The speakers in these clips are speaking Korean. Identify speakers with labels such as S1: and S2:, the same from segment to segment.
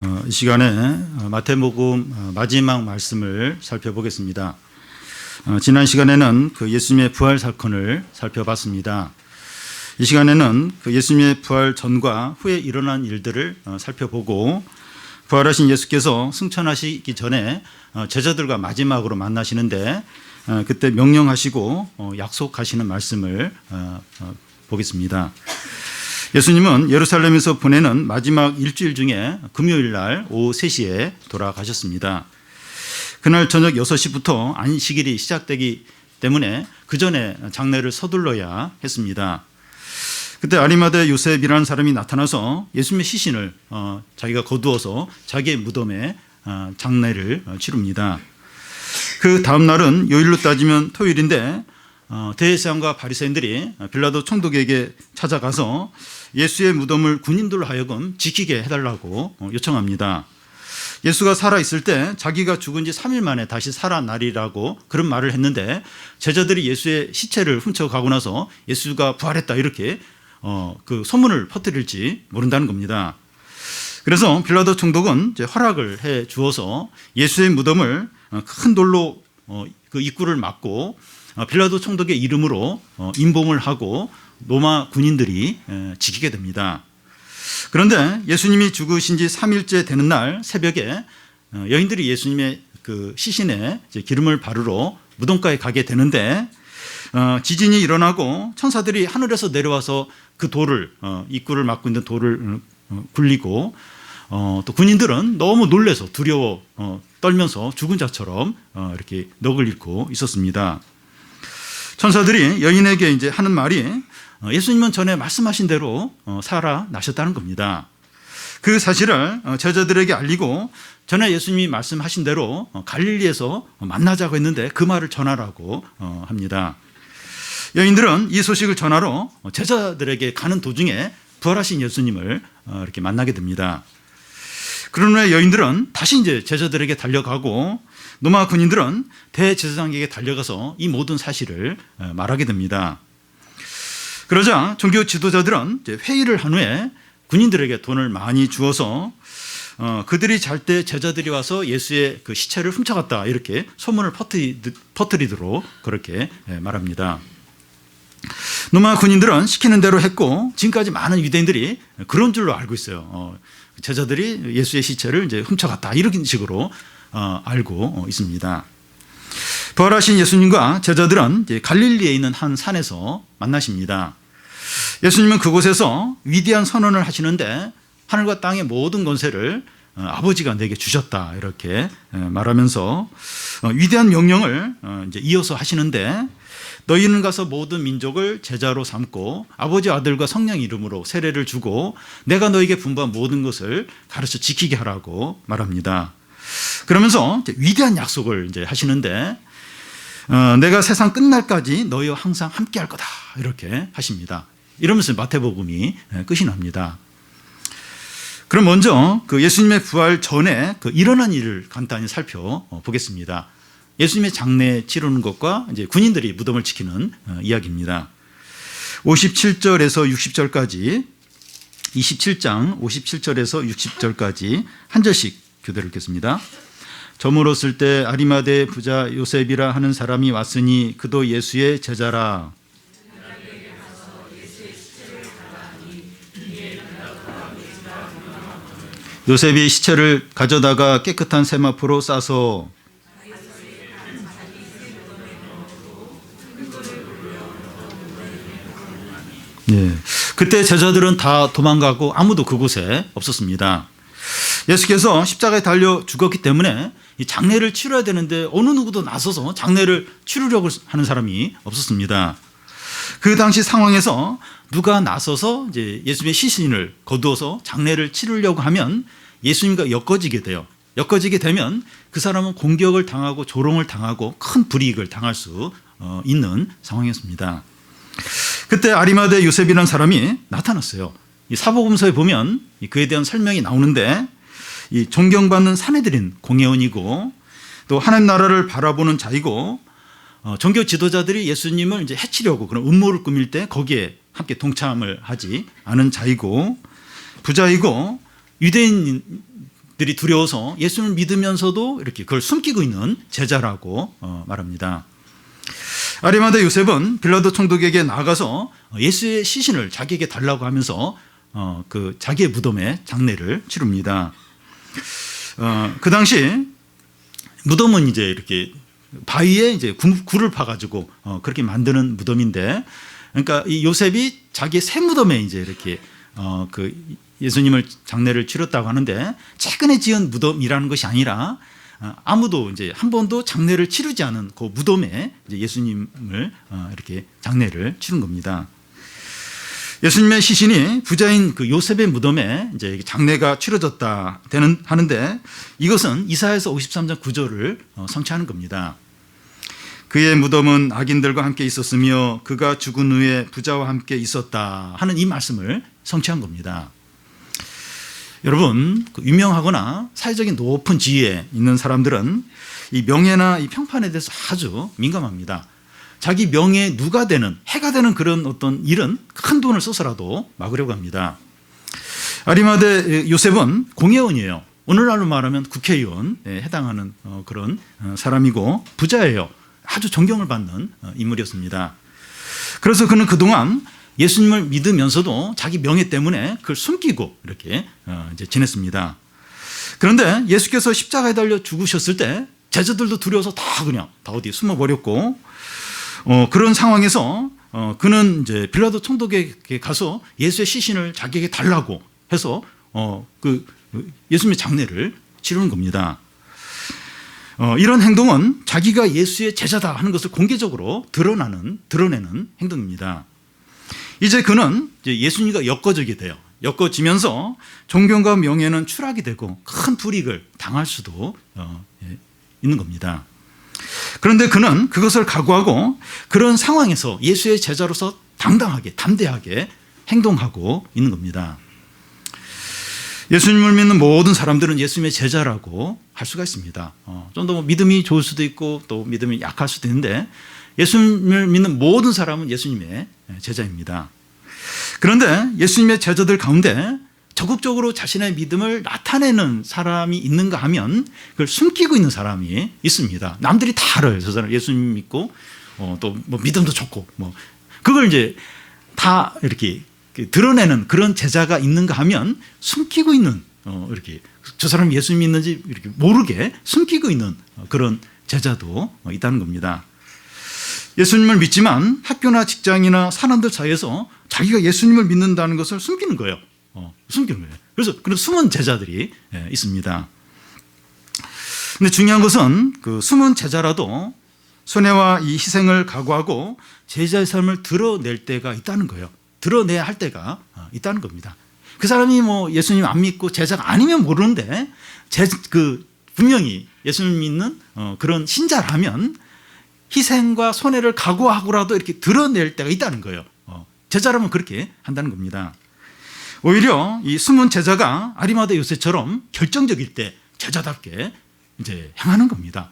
S1: 이 시간에 마태복음 마지막 말씀을 살펴보겠습니다. 지난 시간에는 그 예수님의 부활 사건을 살펴봤습니다. 이 시간에는 그 예수님의 부활 전과 후에 일어난 일들을 살펴보고 부활하신 예수께서 승천하시기 전에 제자들과 마지막으로 만나시는데 그때 명령하시고 약속하시는 말씀을 보겠습니다. 예수님은 예루살렘에서 보내는 마지막 일주일 중에 금요일 날 오후 3시에 돌아가셨습니다. 그날 저녁 6시부터 안식일이 시작되기 때문에 그 전에 장례를 서둘러야 했습니다. 그때 아리마대 요셉이라는 사람이 나타나서 예수님의 시신을 자기가 거두어서 자기의 무덤에 장례를 치릅니다. 그 다음 날은 요일로 따지면 토요일인데 대제사장과 바리새인들이 빌라도 총독에게 찾아가서 예수의 무덤을 군인들로 하여금 지키게 해달라고 요청합니다. 예수가 살아있을 때 자기가 죽은 지 3일 만에 다시 살아나리라고 그런 말을 했는데 제자들이 예수의 시체를 훔쳐가고 나서 예수가 부활했다 이렇게 그 소문을 퍼뜨릴지 모른다는 겁니다. 그래서 빌라도 총독은 허락을 해 주어서 예수의 무덤을 큰 돌로 그 입구를 막고 빌라도 총독의 이름으로 임봉을 하고 로마 군인들이 지키게 됩니다. 그런데 예수님이 죽으신 지 3일째 되는 날 새벽에 여인들이 예수님의 그 시신에 기름을 바르러 무덤가에 가게 되는데 지진이 일어나고 천사들이 하늘에서 내려와서 그 돌을 입구를 막고 있는 돌을 굴리고 또 군인들은 너무 놀라서 두려워 떨면서 죽은 자처럼 이렇게 넋을 잃고 있었습니다. 천사들이 여인에게 이제 하는 말이 예수님은 전에 말씀하신 대로 살아나셨다는 겁니다. 그 사실을 제자들에게 알리고 전에 예수님이 말씀하신 대로 갈릴리에서 만나자고 했는데 그 말을 전하라고 합니다. 여인들은 이 소식을 전하러 제자들에게 가는 도중에 부활하신 예수님을 이렇게 만나게 됩니다. 그런 후에 여인들은 다시 이제 제자들에게 달려가고 로마 군인들은 대제사장에게 달려가서 이 모든 사실을 말하게 됩니다. 그러자 종교 지도자들은 회의를 한 후에 군인들에게 돈을 많이 주어서 그들이 잘 때 제자들이 와서 예수의 그 시체를 훔쳐갔다 이렇게 소문을 퍼뜨리도록 그렇게 말합니다. 로마 군인들은 시키는 대로 했고 지금까지 많은 유대인들이 그런 줄로 알고 있어요. 제자들이 예수의 시체를 이제 훔쳐갔다 이런 식으로 알고 있습니다. 부활하신 예수님과 제자들은 갈릴리에 있는 한 산에서 만나십니다. 예수님은 그곳에서 위대한 선언을 하시는데 하늘과 땅의 모든 권세를 아버지가 내게 주셨다 이렇게 말하면서 위대한 명령을 이제 이어서 하시는데 너희는 가서 모든 민족을 제자로 삼고 아버지 아들과 성령 이름으로 세례를 주고 내가 너에게 분부한 모든 것을 가르쳐 지키게 하라고 말합니다. 그러면서 이제 위대한 약속을 이제 하시는데 내가 세상 끝날까지 너희와 항상 함께할 거다 이렇게 하십니다. 이러면서 마태복음이 끝이 납니다. 그럼 먼저 그 예수님의 부활 전에 그 일어난 일을 간단히 살펴보겠습니다. 예수님의 장례 치르는 것과 이제 군인들이 무덤을 지키는 이야기입니다. 57절에서 60절까지 27장 57절에서 60절까지 한 절씩 교대로 읽겠습니다. 저물었을 때 아리마대 부자 요셉이라 하는 사람이 왔으니 그도 예수의 제자라. 요셉이 시체를 가져다가 깨끗한 세마포로 싸서 그때 제자들은 다 도망가고 아무도 그곳에 없었습니다. 예수께서 십자가에 달려 죽었기 때문에 이 장례를 치러야 되는데 어느 누구도 나서서 장례를 치르려고 하는 사람이 없었습니다. 그 당시 상황에서 누가 나서서 이제 예수님의 시신을 거두어서 장례를 치르려고 하면 예수님과 엮어지게 돼요. 엮어지게 되면 그 사람은 공격을 당하고 조롱을 당하고 큰 불이익을 당할 수 있는 상황이었습니다. 그때 아리마대 요셉이라는 사람이 나타났어요. 이 사복음서에 보면 그에 대한 설명이 나오는데 이 존경받는 사내들인 공회원이고 또 하나님 나라를 바라보는 자이고 종교 지도자들이 예수님을 이제 해치려고 그런 음모를 꾸밀 때 거기에 함께 동참을 하지 않은 자이고 부자이고 유대인 사람들이 두려워서 예수님을 믿으면서도 이렇게 그걸 숨기고 있는 제자라고 말합니다. 아리마다 요셉은 빌라도 총독에게 나가서 예수의 시신을 자기에게 달라고 하면서 그 자기의 무덤에 장례를 치릅니다. 그 당시 무덤은 이제 이렇게 바위에 이제 굴을 파가지고 그렇게 만드는 무덤인데, 그러니까 이 요셉이 자기의 새 무덤에 이제 이렇게 그 예수님을 장례를 치렀다고 하는데, 최근에 지은 무덤이라는 것이 아니라 아무도 이제 한 번도 장례를 치르지 않은 그 무덤에 이제 예수님을 이렇게 장례를 치른 겁니다. 예수님의 시신이 부자인 그 요셉의 무덤에 이제 장례가 치러졌다 하는데, 이것은 이사야서 53장 9절을 성취하는 겁니다. 그의 무덤은 악인들과 함께 있었으며 그가 죽은 후에 부자와 함께 있었다 하는 이 말씀을 성취한 겁니다. 여러분, 유명하거나 사회적인 높은 지위에 있는 사람들은 이 명예나 이 평판에 대해서 아주 민감합니다. 자기 명예에 누가 되는, 해가 되는 그런 어떤 일은 큰 돈을 써서라도 막으려고 합니다. 아리마대 요셉은 공회원이에요. 오늘날로 말하면 국회의원에 해당하는 그런 사람이고 부자예요. 아주 존경을 받는 인물이었습니다. 그래서 그는 그동안 예수님을 믿으면서도 자기 명예 때문에 그걸 숨기고 이렇게 이제 지냈습니다. 그런데 예수께서 십자가에 달려 죽으셨을 때 제자들도 두려워서 다 어디 숨어버렸고, 그런 상황에서 그는 이제 빌라도 총독에게 가서 예수의 시신을 자기에게 달라고 해서 그 예수님의 장례를 치르는 겁니다. 이런 행동은 자기가 예수의 제자다 하는 것을 공개적으로 드러내는 행동입니다. 이제 그는 예수님과 엮어지게 돼요. 엮어지면서 존경과 명예는 추락이 되고 큰 불이익을 당할 수도 있는 겁니다. 그런데 그는 그것을 각오하고 그런 상황에서 예수의 제자로서 당당하게, 담대하게 행동하고 있는 겁니다. 예수님을 믿는 모든 사람들은 예수님의 제자라고 할 수가 있습니다. 좀 더 믿음이 좋을 수도 있고 또 믿음이 약할 수도 있는데, 예수님을 믿는 모든 사람은 예수님의 제자입니다. 그런데 예수님의 제자들 가운데 적극적으로 자신의 믿음을 나타내는 사람이 있는가 하면 그걸 숨기고 있는 사람이 있습니다. 남들이 다 알아요. 저 사람 예수님 믿고 또 뭐 믿음도 좋고 뭐 그걸 이제 다 이렇게 드러내는 그런 제자가 있는가 하면 숨기고 있는 이렇게 저 사람이 예수님 믿는지 이렇게 모르게 숨기고 있는 그런 제자도 있다는 겁니다. 예수님을 믿지만 학교나 직장이나 사람들 사이에서 자기가 예수님을 믿는다는 것을 숨기는 거예요. 숨기는 거예요. 그래서 그런 숨은 제자들이 있습니다. 근데 중요한 것은 그 숨은 제자라도 손해와 이 희생을 각오하고 제자의 삶을 드러낼 때가 있다는 거예요. 드러내야 할 때가 있다는 겁니다. 그 사람이 뭐 예수님 안 믿고 제자가 아니면 모르는데 분명히 예수님 믿는 그런 신자라면 희생과 손해를 각오하고라도 이렇게 드러낼 때가 있다는 거예요. 제자라면 그렇게 한다는 겁니다. 오히려 이 숨은 제자가 아리마대 요셉처럼 결정적일 때 제자답게 이제 행하는 겁니다.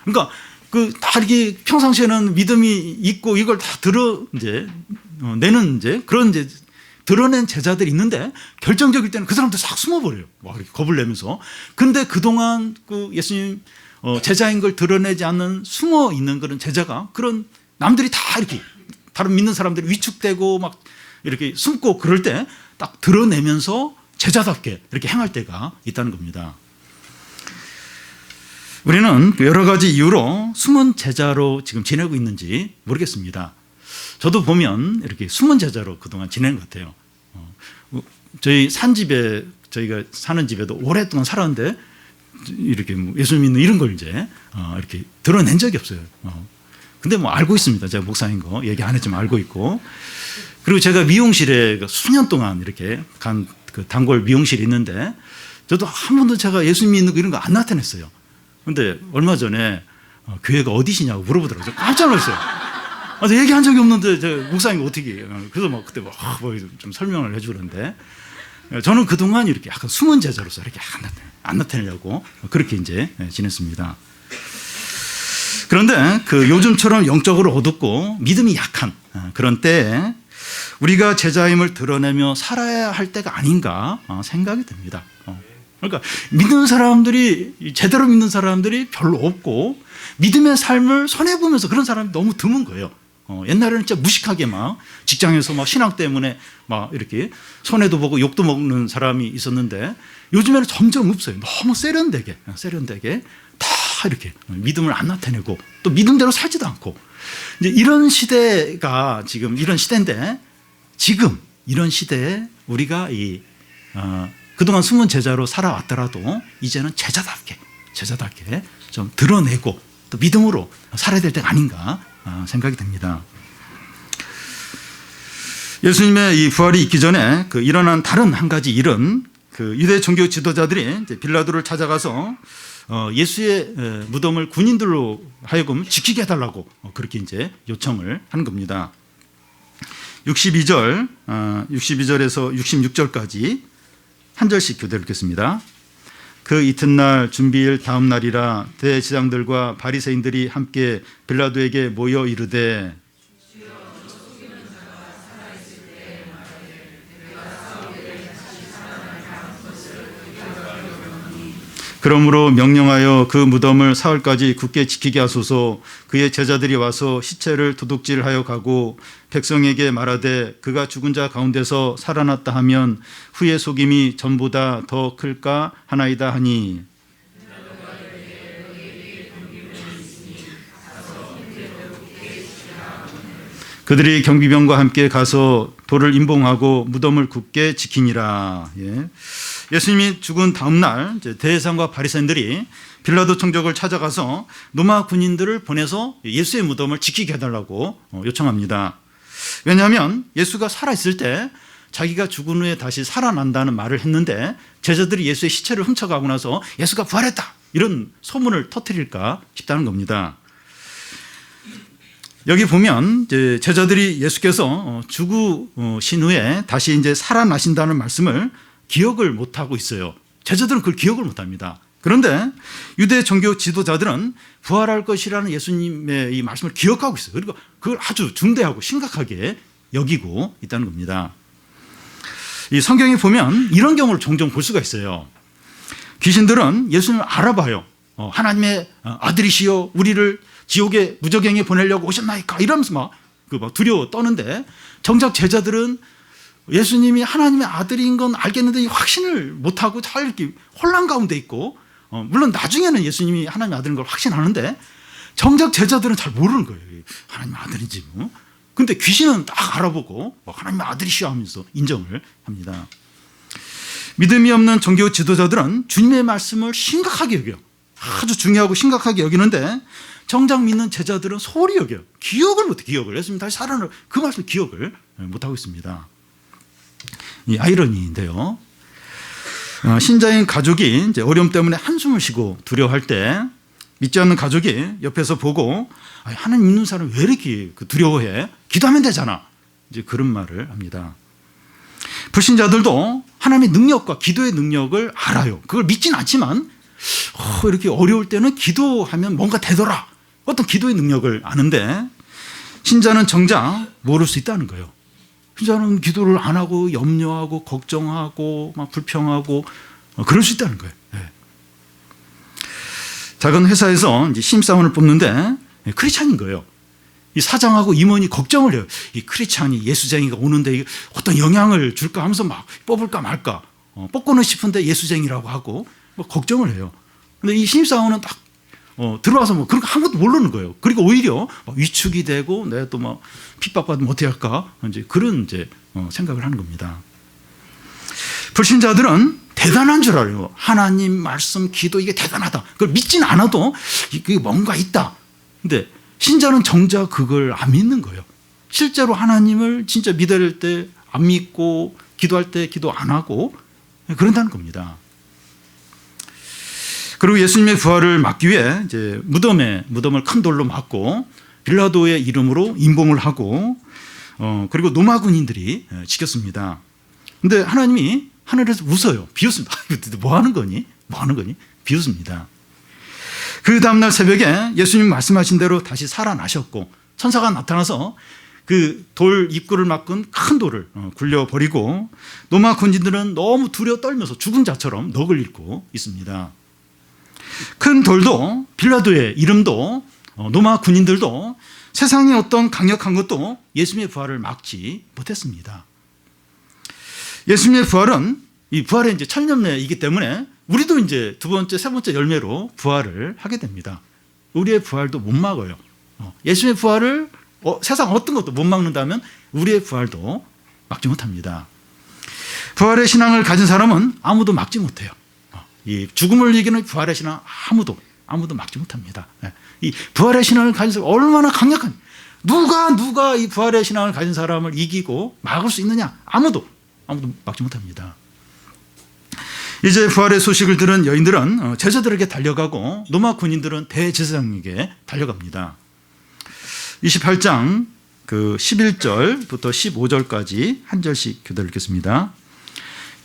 S1: 그러니까 다 이렇게 평상시에는 믿음이 있고 이걸 다 내는 그런 드러낸 제자들이 있는데 결정적일 때는 그 사람들 싹 숨어버려요. 막 이렇게 겁을 내면서. 근데 그동안 그 예수님 제자인 걸 드러내지 않는 숨어 있는 그런 제자가 그런 남들이 다 이렇게 다른 믿는 사람들이 위축되고 막 이렇게 숨고 그럴 때 딱 드러내면서 제자답게 이렇게 행할 때가 있다는 겁니다. 우리는 여러 가지 이유로 숨은 제자로 지금 지내고 있는지 모르겠습니다. 저도 보면 이렇게 숨은 제자로 그동안 지낸 것 같아요. 저희 산집에, 저희가 사는 집에도 오랫동안 살았는데 이렇게 뭐 예수 믿는 이런 걸 이제 이렇게 드러낸 적이 없어요. 근데 뭐 알고 있습니다. 제가 목사인 거 얘기 안 했지만 알고 있고. 그리고 제가 미용실에 수년 동안 이렇게 간 그 단골 미용실이 있는데 저도 한 번도 제가 예수 믿는 거 이런 거 안 나타냈어요. 근데 얼마 전에 교회가 어디시냐고 물어보더라고요. 깜짝 놀랐어요. 얘기한 적이 없는데 제가 목사님 어떻게 그래서 막 그때 좀 설명을 해주는데 저는 그동안 이렇게 약간 숨은 제자로서 이렇게 안 나타내려고 그렇게 이제 지냈습니다. 그런데 요즘처럼 영적으로 어둡고 믿음이 약한 그런 때에 우리가 제자임을 드러내며 살아야 할 때가 아닌가 생각이 듭니다. 그러니까 믿는 사람들이, 제대로 믿는 사람들이 별로 없고 믿음의 삶을 손해보면서 그런 사람이 너무 드문 거예요. 옛날에는 진짜 무식하게 막 직장에서 막 신앙 때문에 막 이렇게 손해도 보고 욕도 먹는 사람이 있었는데 요즘에는 점점 없어요. 너무 세련되게 다 이렇게 믿음을 안 나타내고 또 믿음대로 살지도 않고 이제 이런 시대가 지금 이런 시대인데 지금 이런 시대에 우리가 그동안 숨은 제자로 살아왔더라도 이제는 제자답게 좀 드러내고 또 믿음으로 살아야 될 때가 아닌가 생각이 듭니다. 예수님의 이 부활이 있기 전에 일어난 다른 한 가지 일은 유대 종교 지도자들이 이제 빌라도를 찾아가서 예수의 무덤을 군인들로 하여금 지키게 해달라고 그렇게 이제 요청을 한 겁니다. 62절에서 66절까지 한 절씩 교대로 읽겠습니다. 그 이튿날 준비일 다음 날이라 대제사장들과 바리새인들이 함께 빌라도에게 모여 이르되 그러므로 명령하여 그 무덤을 사흘까지 굳게 지키게 하소서. 그의 제자들이 와서 시체를 도둑질하여 가고 백성에게 말하되 그가 죽은 자 가운데서 살아났다 하면 후의 속임이 전보다 더 클까 하나이다 하니 그들이 경비병과 함께 가서 돌을 임봉하고 무덤을 굳게 지키니라. 예수님이 죽은 다음 날 대제사장과 바리새인들이 빌라도 총독을 찾아가서 로마 군인들을 보내서 예수의 무덤을 지키게 해달라고 요청합니다. 왜냐하면 예수가 살아있을 때 자기가 죽은 후에 다시 살아난다는 말을 했는데 제자들이 예수의 시체를 훔쳐가고 나서 예수가 부활했다 이런 소문을 터뜨릴까 싶다는 겁니다. 여기 보면 이제 제자들이 예수께서 죽으신 후에 다시 이제 살아나신다는 말씀을 기억을 못하고 있어요. 제자들은 그걸 기억을 못합니다. 그런데 유대 종교 지도자들은 부활할 것이라는 예수님의 이 말씀을 기억하고 있어요. 그리고 그걸 아주 중대하고 심각하게 여기고 있다는 겁니다. 이 성경에 보면 이런 경우를 종종 볼 수가 있어요. 귀신들은 예수님을 알아봐요. 하나님의 아들이시여 우리를 지옥의 무저갱에 보내려고 오셨나이까 이러면서 막 두려워 떠는데 정작 제자들은 예수님이 하나님의 아들인 건 알겠는데 확신을 못하고 잘 이렇게 혼란 가운데 있고 물론 나중에는 예수님이 하나님의 아들인 걸 확신하는데 정작 제자들은 잘 모르는 거예요. 하나님의 아들인지 뭐. 근데 귀신은 딱 알아보고 하나님의 아들이시여 하면서 인정을 합니다. 믿음이 없는 종교 지도자들은 주님의 말씀을 심각하게 여겨요. 아주 중요하고 심각하게 여기는데 정작 믿는 제자들은 소홀히 여겨요. 기억을 못해. 기억을. 예수님 다시 살아날 그 말씀 기억을 못하고 있습니다. 이 아이러니인데요. 신자인 가족이 이제 어려움 때문에 한숨을 쉬고 두려워할 때 믿지 않는 가족이 옆에서 보고 하나님 믿는 사람 왜 이렇게 두려워해? 기도하면 되잖아. 이제 그런 말을 합니다. 불신자들도 하나님의 능력과 기도의 능력을 알아요. 그걸 믿지는 않지만 이렇게 어려울 때는 기도하면 뭔가 되더라. 어떤 기도의 능력을 아는데 신자는 정작 모를 수 있다는 거예요. 신자는 기도를 안 하고 염려하고 걱정하고 막 불평하고 그럴 수 있다는 거예요. 작은 회사에서 이제 신입사원을 뽑는데 크리스찬인 거예요. 이 사장하고 임원이 걱정을 해요. 이 크리스찬이 예수쟁이가 오는데 어떤 영향을 줄까 하면서 막 뽑을까 말까 뽑고는 싶은데 예수쟁이라고 하고 뭐 걱정을 해요. 근데 이 신입사원은 딱 들어와서 뭐 그런 거 아무것도 모르는 거예요. 그리고 오히려 위축이 되고 내가 또 막 핍박받으면 어떻게 할까 이제 그런 생각을 하는 겁니다. 불신자들은 대단한 줄 알아요. 하나님 말씀, 기도 이게 대단하다. 그걸 믿지는 않아도 이게 뭔가 있다. 근데 신자는 정작 그걸 안 믿는 거예요. 실제로 하나님을 진짜 믿어야 될 때 안 믿고 기도할 때 기도 안 하고 그런다는 겁니다. 그리고 예수님의 부활을 막기 위해 이제 무덤을 큰 돌로 막고 빌라도의 이름으로 임봉을 하고 그리고 로마 군인들이 지켰습니다. 근데 하나님이 하늘에서 웃어요. 비웃습니다. 뭐 하는 거니? 비웃습니다. 그 다음날 새벽에 예수님 말씀하신 대로 다시 살아나셨고 천사가 나타나서 그 돌 입구를 막은 큰 돌을 굴려버리고 로마 군인들은 너무 두려워 떨면서 죽은 자처럼 넋을 잃고 있습니다. 큰 돌도 빌라도의 이름도 로마 군인들도 세상의 어떤 강력한 것도 예수님의 부활을 막지 못했습니다. 예수님의 부활은 이 부활의 이제 천년매이기 때문에 우리도 이제 두 번째, 세 번째 열매로 부활을 하게 됩니다. 우리의 부활도 못 막아요. 예수님의 부활을 세상 어떤 것도 못 막는다면 우리의 부활도 막지 못합니다. 부활의 신앙을 가진 사람은 아무도 막지 못해요. 이 죽음을 이기는 부활의 신앙 아무도 막지 못합니다. 이 부활의 신앙을 가진 사람 얼마나 강력한, 누가 이 부활의 신앙을 가진 사람을 이기고 막을 수 있느냐? 아무도 막지 못합니다. 이제 부활의 소식을 들은 여인들은 제자들에게 달려가고 로마 군인들은 대제사장에게 달려갑니다. 28장 그 11절부터 15절까지 한 절씩 교대를 읽겠습니다.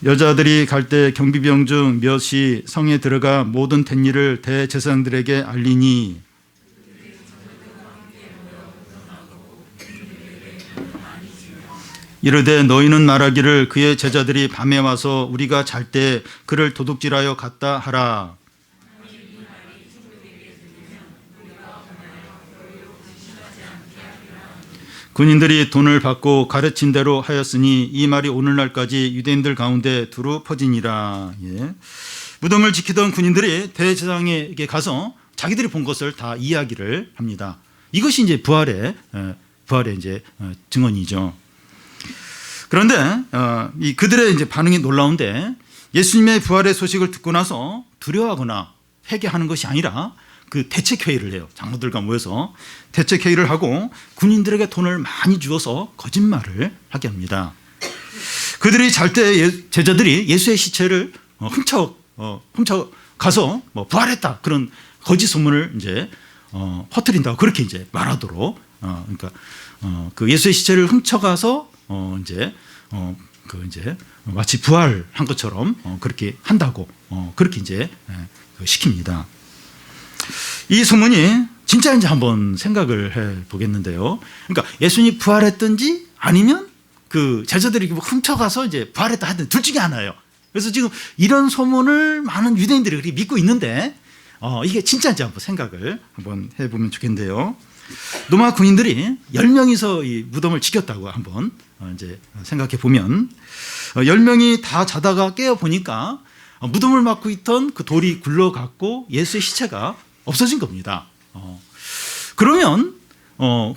S1: 여자들이 갈 때 경비병 중 몇이 성에 들어가 모든 된 일을 대제사장들에게 알리니 이르되 너희는 말하기를 그의 제자들이 밤에 와서 우리가 잘 때 그를 도둑질하여 갔다 하라. 군인들이 돈을 받고 가르친 대로 하였으니 이 말이 오늘날까지 유대인들 가운데 두루 퍼지니라. 무덤을 지키던 군인들이 대제사장에게 가서 자기들이 본 것을 다 이야기를 합니다. 이것이 이제 부활의 이제 증언이죠. 그런데 이 그들의 이제 반응이 놀라운데 예수님의 부활의 소식을 듣고 나서 두려워하거나 회개하는 것이 아니라 그 대책회의를 해요. 장로들과 모여서 대책회의를 하고 군인들에게 돈을 많이 주어서 거짓말을 하게 합니다. 그들이 잘 때 제자들이 예수의 시체를 훔쳐 가서 뭐 부활했다 그런 거짓 소문을 이제 퍼뜨린다고 그렇게 이제 말하도록 그러니까 그 예수의 시체를 훔쳐가서 이제 마치 부활한 것처럼 그렇게 한다고 그렇게 이제 시킵니다. 이 소문이 진짜인지 한번 생각을 해 보겠는데요. 그러니까 예수님이 부활했든지 아니면 그 제자들이 훔쳐가서 이제 부활했다 하든 둘 중에 하나예요. 그래서 지금 이런 소문을 많은 유대인들이 그렇게 믿고 있는데 이게 진짜인지 한번 생각을 한번 해보면 좋겠는데요. 로마 군인들이 10명이서 이 무덤을 지켰다고 한번 이제 생각해 보면 10명이 다 자다가 깨어 보니까 무덤을 막고 있던 그 돌이 굴러갔고 예수의 시체가 없어진 겁니다. 그러면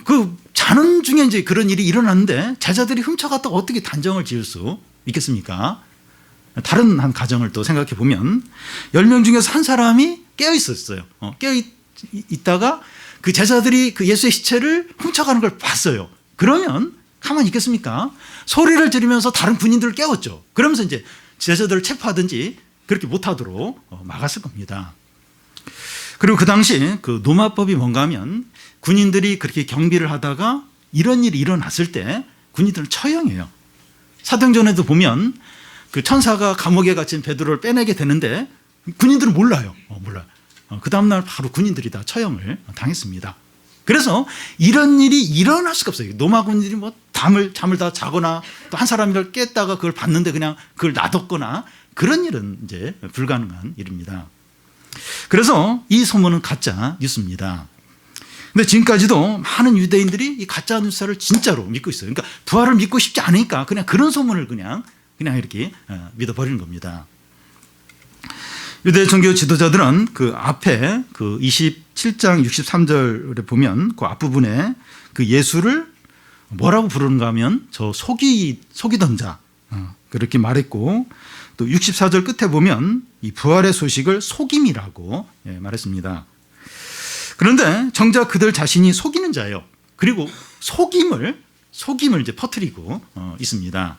S1: 그 자는 중에 이제 그런 일이 일어났는데 제자들이 훔쳐갔다가 어떻게 단정을 지을 수 있겠습니까? 다른 한 가정을 또 생각해 보면 10명 중에서 한 사람이 깨어 있었어요. 깨어 있다가 그 제자들이 그 예수의 시체를 훔쳐가는 걸 봤어요. 그러면 가만히 있겠습니까? 소리를 지르면서 다른 군인들을 깨웠죠. 그러면서 이제 제자들을 체포하든지 그렇게 못하도록 막았을 겁니다. 그리고 그 당시 그 노마법이 뭔가 하면 군인들이 그렇게 경비를 하다가 이런 일이 일어났을 때 군인들은 처형해요. 사도행전에도 보면 그 천사가 감옥에 갇힌 베드로를 빼내게 되는데 군인들은 몰라요. 그 다음날 바로 군인들이 다 처형을 당했습니다. 그래서 이런 일이 일어날 수가 없어요. 노마 군인들이 뭐 잠을 다 자거나 또 한 사람을 깼다가 그걸 봤는데 그냥 그걸 놔뒀거나 그런 일은 이제 불가능한 일입니다. 그래서 이 소문은 가짜 뉴스입니다. 근데 지금까지도 많은 유대인들이 이 가짜 뉴스를 진짜로 믿고 있어요. 그러니까 부활을 믿고 싶지 않으니까 그냥 그런 소문을 그냥 이렇게 믿어버리는 겁니다. 유대 종교 지도자들은 그 앞에 그 27장 63절에 보면 그 앞부분에 그 예수를 뭐라고 부르는가 하면 저 속이던 자 그렇게 말했고 또 64절 끝에 보면 이 부활의 소식을 속임이라고 말했습니다. 그런데 정작 그들 자신이 속이는 자예요. 그리고 속임을 이제 퍼뜨리고 있습니다.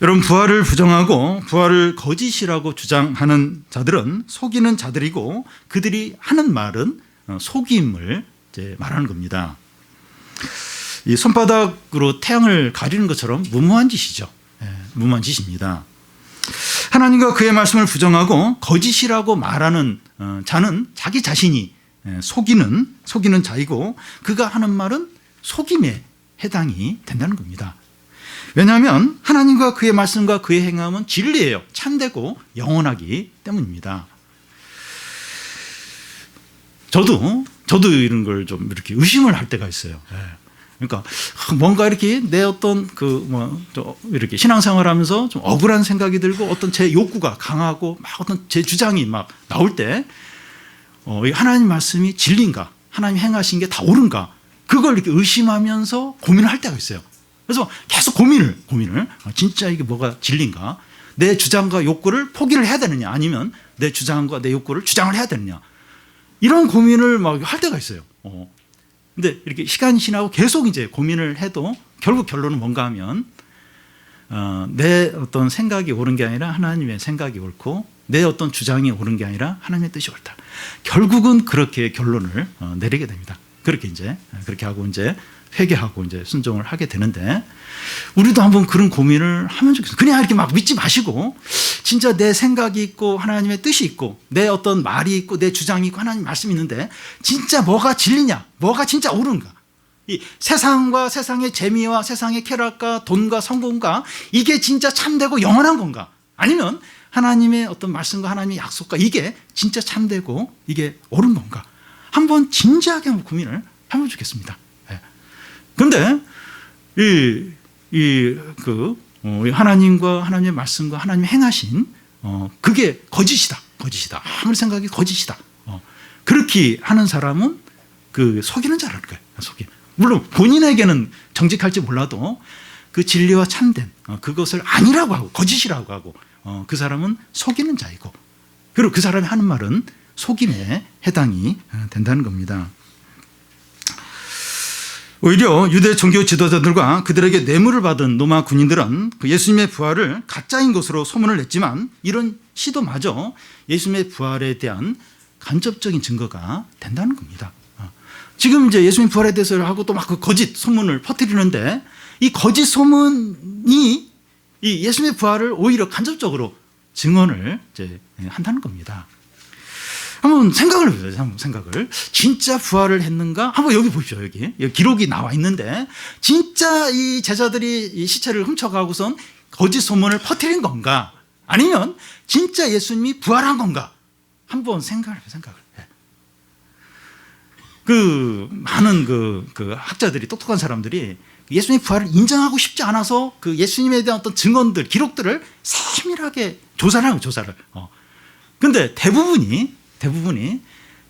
S1: 여러분 부활을 부정하고 부활을 거짓이라고 주장하는 자들은 속이는 자들이고 그들이 하는 말은 속임을 이제 말하는 겁니다. 이 손바닥으로 태양을 가리는 것처럼 무모한 짓이죠. 무모한 짓입니다. 하나님과 그의 말씀을 부정하고 거짓이라고 말하는 자는 자기 자신이 속이는 자이고 그가 하는 말은 속임에 해당이 된다는 겁니다. 왜냐하면 하나님과 그의 말씀과 그의 행함은 진리예요. 참되고 영원하기 때문입니다. 저도 이런 걸 좀 이렇게 의심을 할 때가 있어요. 그러니까 뭔가 이렇게 내 어떤 이렇게 신앙생활하면서 좀 억울한 생각이 들고 어떤 제 욕구가 강하고 막 어떤 제 주장이 막 나올 때 하나님 말씀이 진리인가, 하나님 행하신 게 다 옳은가, 그걸 이렇게 의심하면서 고민을 할 때가 있어요. 그래서 계속 고민을 진짜 이게 뭐가 진리인가, 내 주장과 욕구를 포기를 해야 되느냐, 아니면 내 주장과 내 욕구를 주장을 해야 되느냐, 이런 고민을 막 할 때가 있어요. 근데 이렇게 시간이 지나고 계속 이제 고민을 해도 결국 결론은 뭔가 하면 내 어떤 생각이 옳은 게 아니라 하나님의 생각이 옳고, 내 어떤 주장이 옳은 게 아니라 하나님의 뜻이 옳다. 결국은 그렇게 결론을 내리게 됩니다. 그렇게 하고 이제 회개하고 이제 순종을 하게 되는데, 우리도 한번 그런 고민을 하면 좋겠어요. 그냥 이렇게 막 믿지 마시고 진짜 내 생각이 있고 하나님의 뜻이 있고 내 어떤 말이 있고 내 주장이 있고 하나님 말씀이 있는데 진짜 뭐가 진리냐, 뭐가 진짜 옳은가, 이 세상과 세상의 재미와 세상의 쾌락과 돈과 성공과 이게 진짜 참되고 영원한 건가, 아니면 하나님의 어떤 말씀과 하나님의 약속과 이게 진짜 참되고 이게 옳은 건가, 한번 진지하게 한번 고민을 하면 좋겠습니다. 그런데 하나님과 하나님의 말씀과 하나님의 행하신 그게 거짓이다. 아무리 생각이 거짓이다. 그렇게 하는 사람은 속이는 자라는 거예요. 물론 본인에게는 정직할지 몰라도 그 진리와 참된 그것을 아니라고 하고 거짓이라고 하고 그 사람은 속이는 자이고, 그리고 그 사람이 하는 말은 속임에 해당이 된다는 겁니다. 오히려 유대 종교 지도자들과 그들에게 뇌물을 받은 로마 군인들은 그 예수님의 부활을 가짜인 것으로 소문을 냈지만, 이런 시도마저 예수님의 부활에 대한 간접적인 증거가 된다는 겁니다. 지금 이제 예수님 부활에 대해서 하고 또 막 그 거짓 소문을 퍼뜨리는데, 이 거짓 소문이 이 예수님의 부활을 오히려 간접적으로 증언을 이제 한다는 겁니다. 한번 생각을 해보세요. 진짜 부활을 했는가? 한번 여기 보십시오. 여기 기록이 나와 있는데 진짜 이 제자들이 이 시체를 훔쳐가고선 거짓 소문을 퍼뜨린 건가? 아니면 진짜 예수님이 부활한 건가? 한번 생각을 해보세요. 많은 학자들이, 똑똑한 사람들이 예수님의 부활을 인정하고 싶지 않아서 그 예수님에 대한 어떤 증언들, 기록들을 세밀하게 조사를 하는 조사를. 근데 대부분이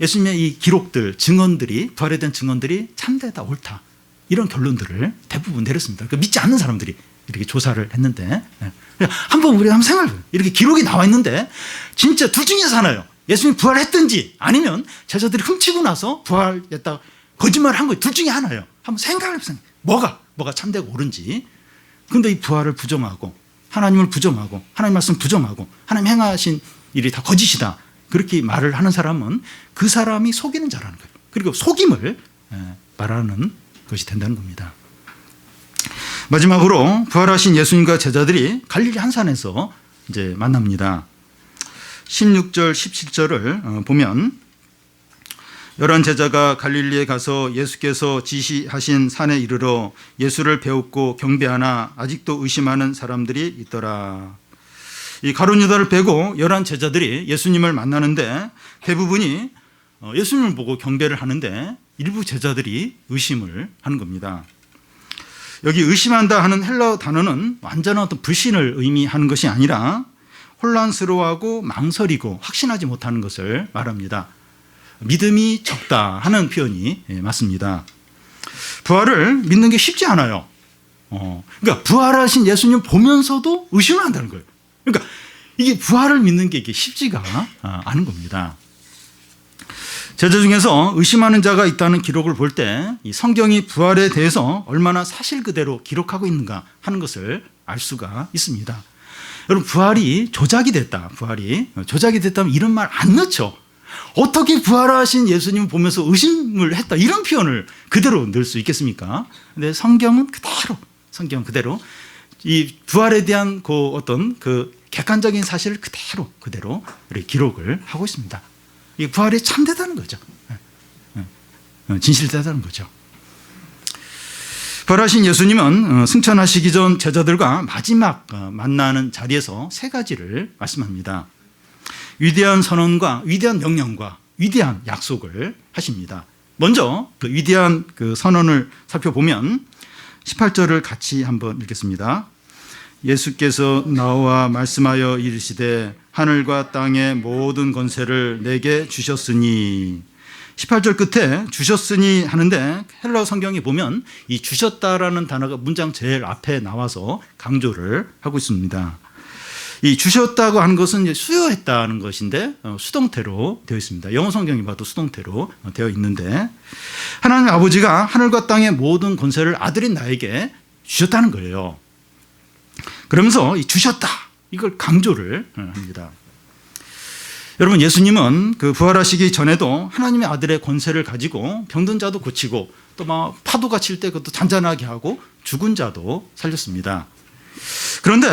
S1: 예수님의 이 기록들, 증언들이, 부활에 대한 증언들이 참되다, 옳다, 이런 결론들을 대부분 내렸습니다. 그러니까 믿지 않는 사람들이 이렇게 조사를 했는데, 한번 우리가 한번 생각해보세요. 이렇게 기록이 나와 있는데 진짜 둘 중에서 하나예요. 예수님이 부활했든지 아니면 제자들이 훔치고 나서 부활했다 거짓말을 한 거예요. 둘 중에 하나예요. 한번 생각을 해보세요. 뭐가 참되고 옳은지. 그런데 이 부활을 부정하고 하나님을 부정하고 하나님 말씀 부정하고 하나님 행하신 일이 다 거짓이다, 그렇게 말을 하는 사람은 그 사람이 속이는 자라는 거예요. 그리고 속임을 말하는 것이 된다는 겁니다. 마지막으로 부활하신 예수님과 제자들이 갈릴리 한산에서 이제 만납니다. 16절 17절을 보면, 열한 제자가 갈릴리에 가서 예수께서 지시하신 산에 이르러 예수를 배웠고 경배하나 아직도 의심하는 사람들이 있더라. 이 가룟 유다를 빼고 11 제자들이 예수님을 만나는데 대부분이 예수님을 보고 경배를 하는데 일부 제자들이 의심을 하는 겁니다. 여기 의심한다 하는 헬라어 단어는 완전한 어떤 불신을 의미하는 것이 아니라 혼란스러워하고 망설이고 확신하지 못하는 것을 말합니다. 믿음이 적다 하는 표현이 맞습니다. 부활을 믿는 게 쉽지 않아요. 그러니까 부활하신 예수님 보면서도 의심을 한다는 거예요. 그러니까 이게 부활을 믿는 게 이게 쉽지가 않은 겁니다. 제자 중에서 의심하는 자가 있다는 기록을 볼 때 이 성경이 부활에 대해서 얼마나 사실 그대로 기록하고 있는가 하는 것을 알 수가 있습니다. 여러분, 부활이 조작이 됐다면 이런 말 안 넣죠. 어떻게 부활하신 예수님을 보면서 의심을 했다, 이런 표현을 그대로 넣을 수 있겠습니까? 근데 성경 그대로 이 부활에 대한 어떤 객관적인 사실을 그대로 이렇게 기록을 하고 있습니다. 이 부활이 참되다는 거죠. 진실되다는 거죠. 부활하신 예수님은 승천하시기 전 제자들과 마지막 만나는 자리에서 세 가지를 말씀합니다. 위대한 선언과 위대한 명령과 위대한 약속을 하십니다. 먼저 그 위대한 그 선언을 살펴보면 18절을 같이 한번 읽겠습니다. 예수께서 나와 말씀하여 이르시되 하늘과 땅의 모든 권세를 내게 주셨으니, 18절 끝에 주셨으니 하는데 헬라어 성경에 보면 이 주셨다라는 단어가 문장 제일 앞에 나와서 강조를 하고 있습니다. 이 주셨다고 하는 것은 이제 수여했다는 것인데 수동태로 되어 있습니다. 영어 성경이 봐도 수동태로 되어 있는데, 하나님 아버지가 하늘과 땅의 모든 권세를 아들인 나에게 주셨다는 거예요. 그러면서 이 주셨다 이걸 강조를 합니다. 여러분, 예수님은 그 부활하시기 전에도 하나님의 아들의 권세를 가지고 병든 자도 고치고 또 막 파도가 칠 때 그것도 잔잔하게 하고 죽은 자도 살렸습니다. 그런데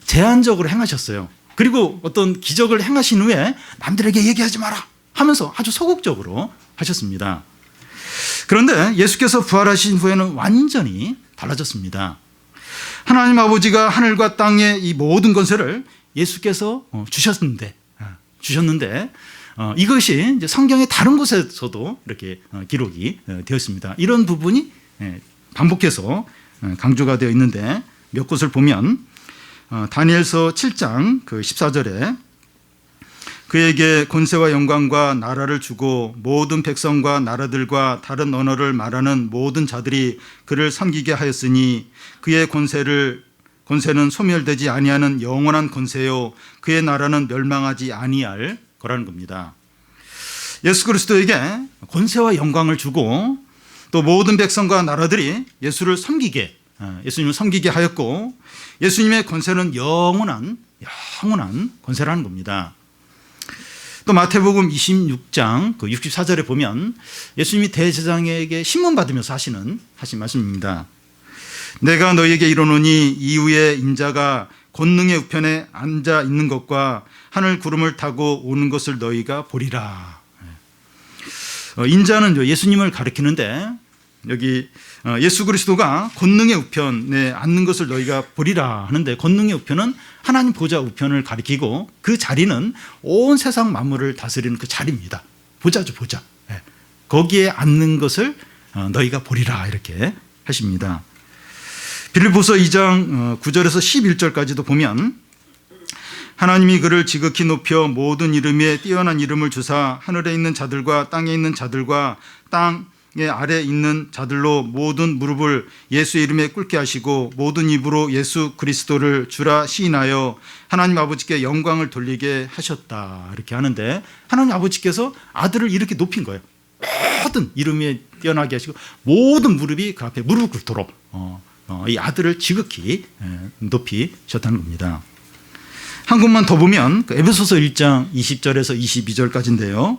S1: 제한적으로 행하셨어요. 그리고 어떤 기적을 행하신 후에 남들에게 얘기하지 마라 하면서 아주 소극적으로 하셨습니다. 그런데 예수께서 부활하신 후에는 완전히 달라졌습니다. 하나님 아버지가 하늘과 땅의 이 모든 권세를 예수께서 주셨는데 이것이 이제 성경의 다른 곳에서도 이렇게 기록이 되어 있습니다. 이런 부분이 반복해서 강조가 되어 있는데, 몇 곳을 보면 다니엘서 7장 그 14절에 그에게 권세와 영광과 나라를 주고 모든 백성과 나라들과 다른 언어를 말하는 모든 자들이 그를 섬기게 하였으니 그의 권세는 소멸되지 아니하는 영원한 권세요 그의 나라는 멸망하지 아니할 거라는 겁니다. 예수 그리스도에게 권세와 영광을 주고 또 모든 백성과 나라들이 예수님을 섬기게 하였고, 예수님의 권세는 영원한 권세라는 겁니다. 또 마태복음 26장 그 64절에 보면 예수님이 대제사장에게 신문 받으면서 하신 말씀입니다. 내가 너희에게 이르노니 이후에 인자가 권능의 우편에 앉아 있는 것과 하늘 구름을 타고 오는 것을 너희가 보리라. 인자는 예수님을 가리키는데, 여기 예수 그리스도가 권능의 우편에 앉는 것을 너희가 보리라 하는데, 권능의 우편은 하나님 보좌 우편을 가리키고 그 자리는 온 세상 만물을 다스리는 그 자리입니다. 보좌죠, 보좌. 거기에 앉는 것을 너희가 보리라 이렇게 하십니다. 빌립보서 2장 9절에서 11절까지도 보면 하나님이 그를 지극히 높여 모든 이름 위에 뛰어난 이름을 주사 하늘에 있는 자들과 땅에 있는 자들과 땅의 아래에 있는 자들로 모든 무릎을 예수의 이름에 꿇게 하시고 모든 입으로 예수 그리스도를 주라 시인하여 하나님 아버지께 영광을 돌리게 하셨다 이렇게 하는데, 하나님 아버지께서 아들을 이렇게 높인 거예요. 모든 이름 위에 뛰어나게 하시고 모든 무릎이 그 앞에 무릎을 꿇도록 이 아들을 지극히 높이셨다는 겁니다. 한 곳만 더 보면 에베소서 1장 20절에서 22절까지인데요.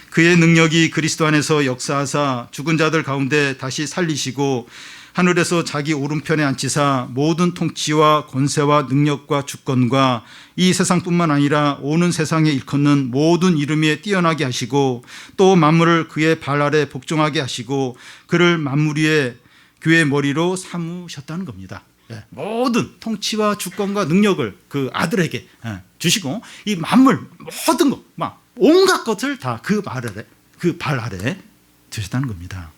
S1: 그의 능력이 그리스도 안에서 역사하사 죽은 자들 가운데 다시 살리시고 하늘에서 자기 오른편에 앉히사 모든 통치와 권세와 능력과 주권과 이 세상뿐만 아니라 오는 세상에 일컫는 모든 이름 위에 뛰어나게 하시고 또 만물을 그의 발 아래 복종하게 하시고 그를 만물 위에 교회의 머리로 삼으셨다는 겁니다. 모든 통치와 주권과 능력을 그 아들에게 주시고 이 만물 모든 것, 온갖 것을 다 그 발 아래 두셨다는 겁니다.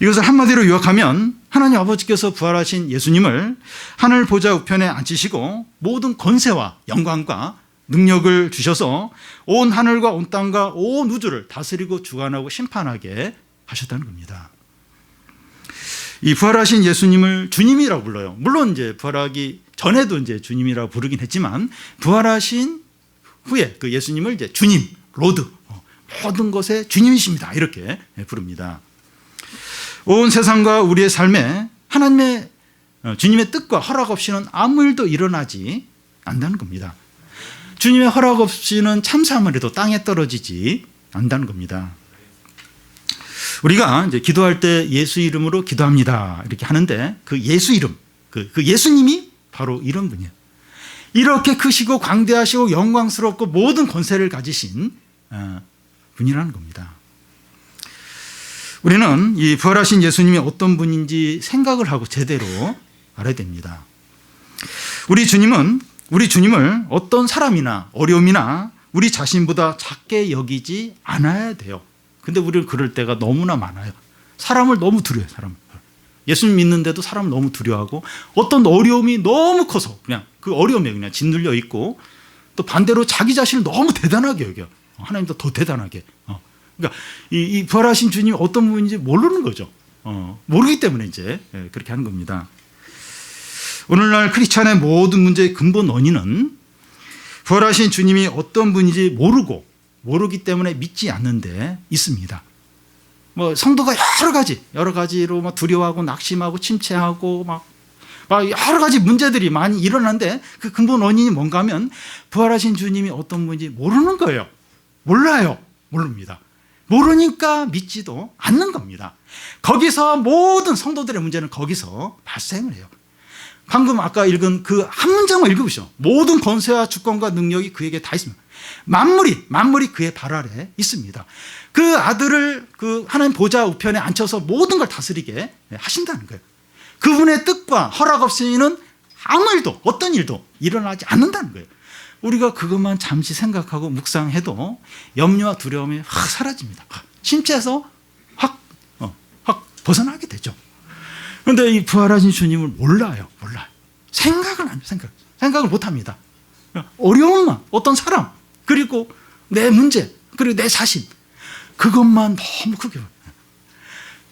S1: 이것을 한마디로 요약하면 하나님 아버지께서 부활하신 예수님을 하늘 보좌 우편에 앉히시고 모든 권세와 영광과 능력을 주셔서 온 하늘과 온 땅과 온 우주를 다스리고 주관하고 심판하게 하셨다는 겁니다. 이 부활하신 예수님을 주님이라고 불러요. 물론 이제 부활하기 전에도 이제 주님이라고 부르긴 했지만 부활하신 후에 그 예수님을 이제 주님, 로드, 모든 것의 주님이십니다. 이렇게 부릅니다. 온 세상과 우리의 삶에 하나님의 주님의 뜻과 허락 없이는 아무 일도 일어나지 않는다는 겁니다. 주님의 허락 없이는 참사만 해도 땅에 떨어지지 않는다는 겁니다. 우리가 이제 기도할 때 예수 이름으로 기도합니다 이렇게 하는데 그 예수 이름, 그 예수님이 바로 이런 분이에요. 이렇게 크시고 광대하시고 영광스럽고 모든 권세를 가지신 분이라는 겁니다. 우리는 이 부활하신 예수님이 어떤 분인지 생각을 하고 제대로 알아야 됩니다. 우리 주님을 어떤 사람이나 어려움이나 우리 자신보다 작게 여기지 않아야 돼요. 근데 우리는 그럴 때가 너무나 많아요. 사람을 너무 두려워해요. 사람을. 예수님 믿는데도 사람을 너무 두려워하고 어떤 어려움이 너무 커서 그냥 그 어려움에 그냥 짓눌려 있고, 또 반대로 자기 자신을 너무 대단하게 여겨요. 하나님도 더 대단하게. 그러니까 이 부활하신 주님이 어떤 분인지 모르는 거죠. 모르기 때문에 이제 그렇게 하는 겁니다. 오늘날 크리스찬의 모든 문제의 근본 원인은 부활하신 주님이 어떤 분인지 모르기 때문에 믿지 않는 데 있습니다. 뭐 성도가 여러 가지로 막 두려워하고 낙심하고 침체하고 막 여러 가지 문제들이 많이 일어나는데, 그 근본 원인이 뭔가 하면 부활하신 주님이 어떤 분인지 모르는 거예요. 모릅니다. 모르니까 믿지도 않는 겁니다. 거기서 모든 성도들의 문제는 거기서 발생을 해요. 방금 아까 읽은 그 한 문장만 읽어보시죠. 모든 권세와 주권과 능력이 그에게 다 있습니다. 만물이 그의 발 아래 있습니다. 그 아들을 그 하나님 보좌 우편에 앉혀서 모든 걸 다스리게 하신다는 거예요. 그분의 뜻과 허락 없이는 아무 일도, 어떤 일도 일어나지 않는다는 거예요. 우리가 그것만 잠시 생각하고 묵상해도 염려와 두려움이 확 사라집니다. 심체에서 확 벗어나게 되죠. 그런데 이 부활하신 주님을 몰라요. 생각을 안 해요. 생각을 못 합니다. 어려움만, 어떤 사람, 그리고 내 문제, 그리고 내 자신, 그것만 너무 크게 봐요.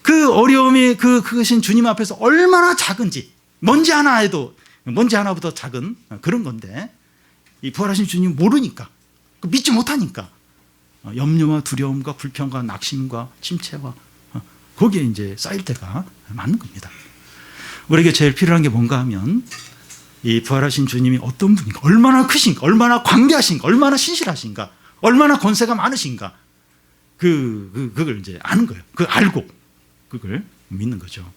S1: 그 어려움이 그것인 주님 앞에서 얼마나 작은지, 먼지 하나보다 작은 그런 건데, 이 부활하신 주님 모르니까, 믿지 못하니까 염려와 두려움과 불평과 낙심과 침체와 거기에 이제 쌓일 때가 많은 겁니다. 우리에게 제일 필요한 게 뭔가 하면 이 부활하신 주님이 어떤 분인가, 얼마나 크신가, 얼마나 광대하신가, 얼마나 신실하신가, 얼마나 권세가 많으신가, 그걸 이제 아는 거예요. 알고 그걸 믿는 거죠.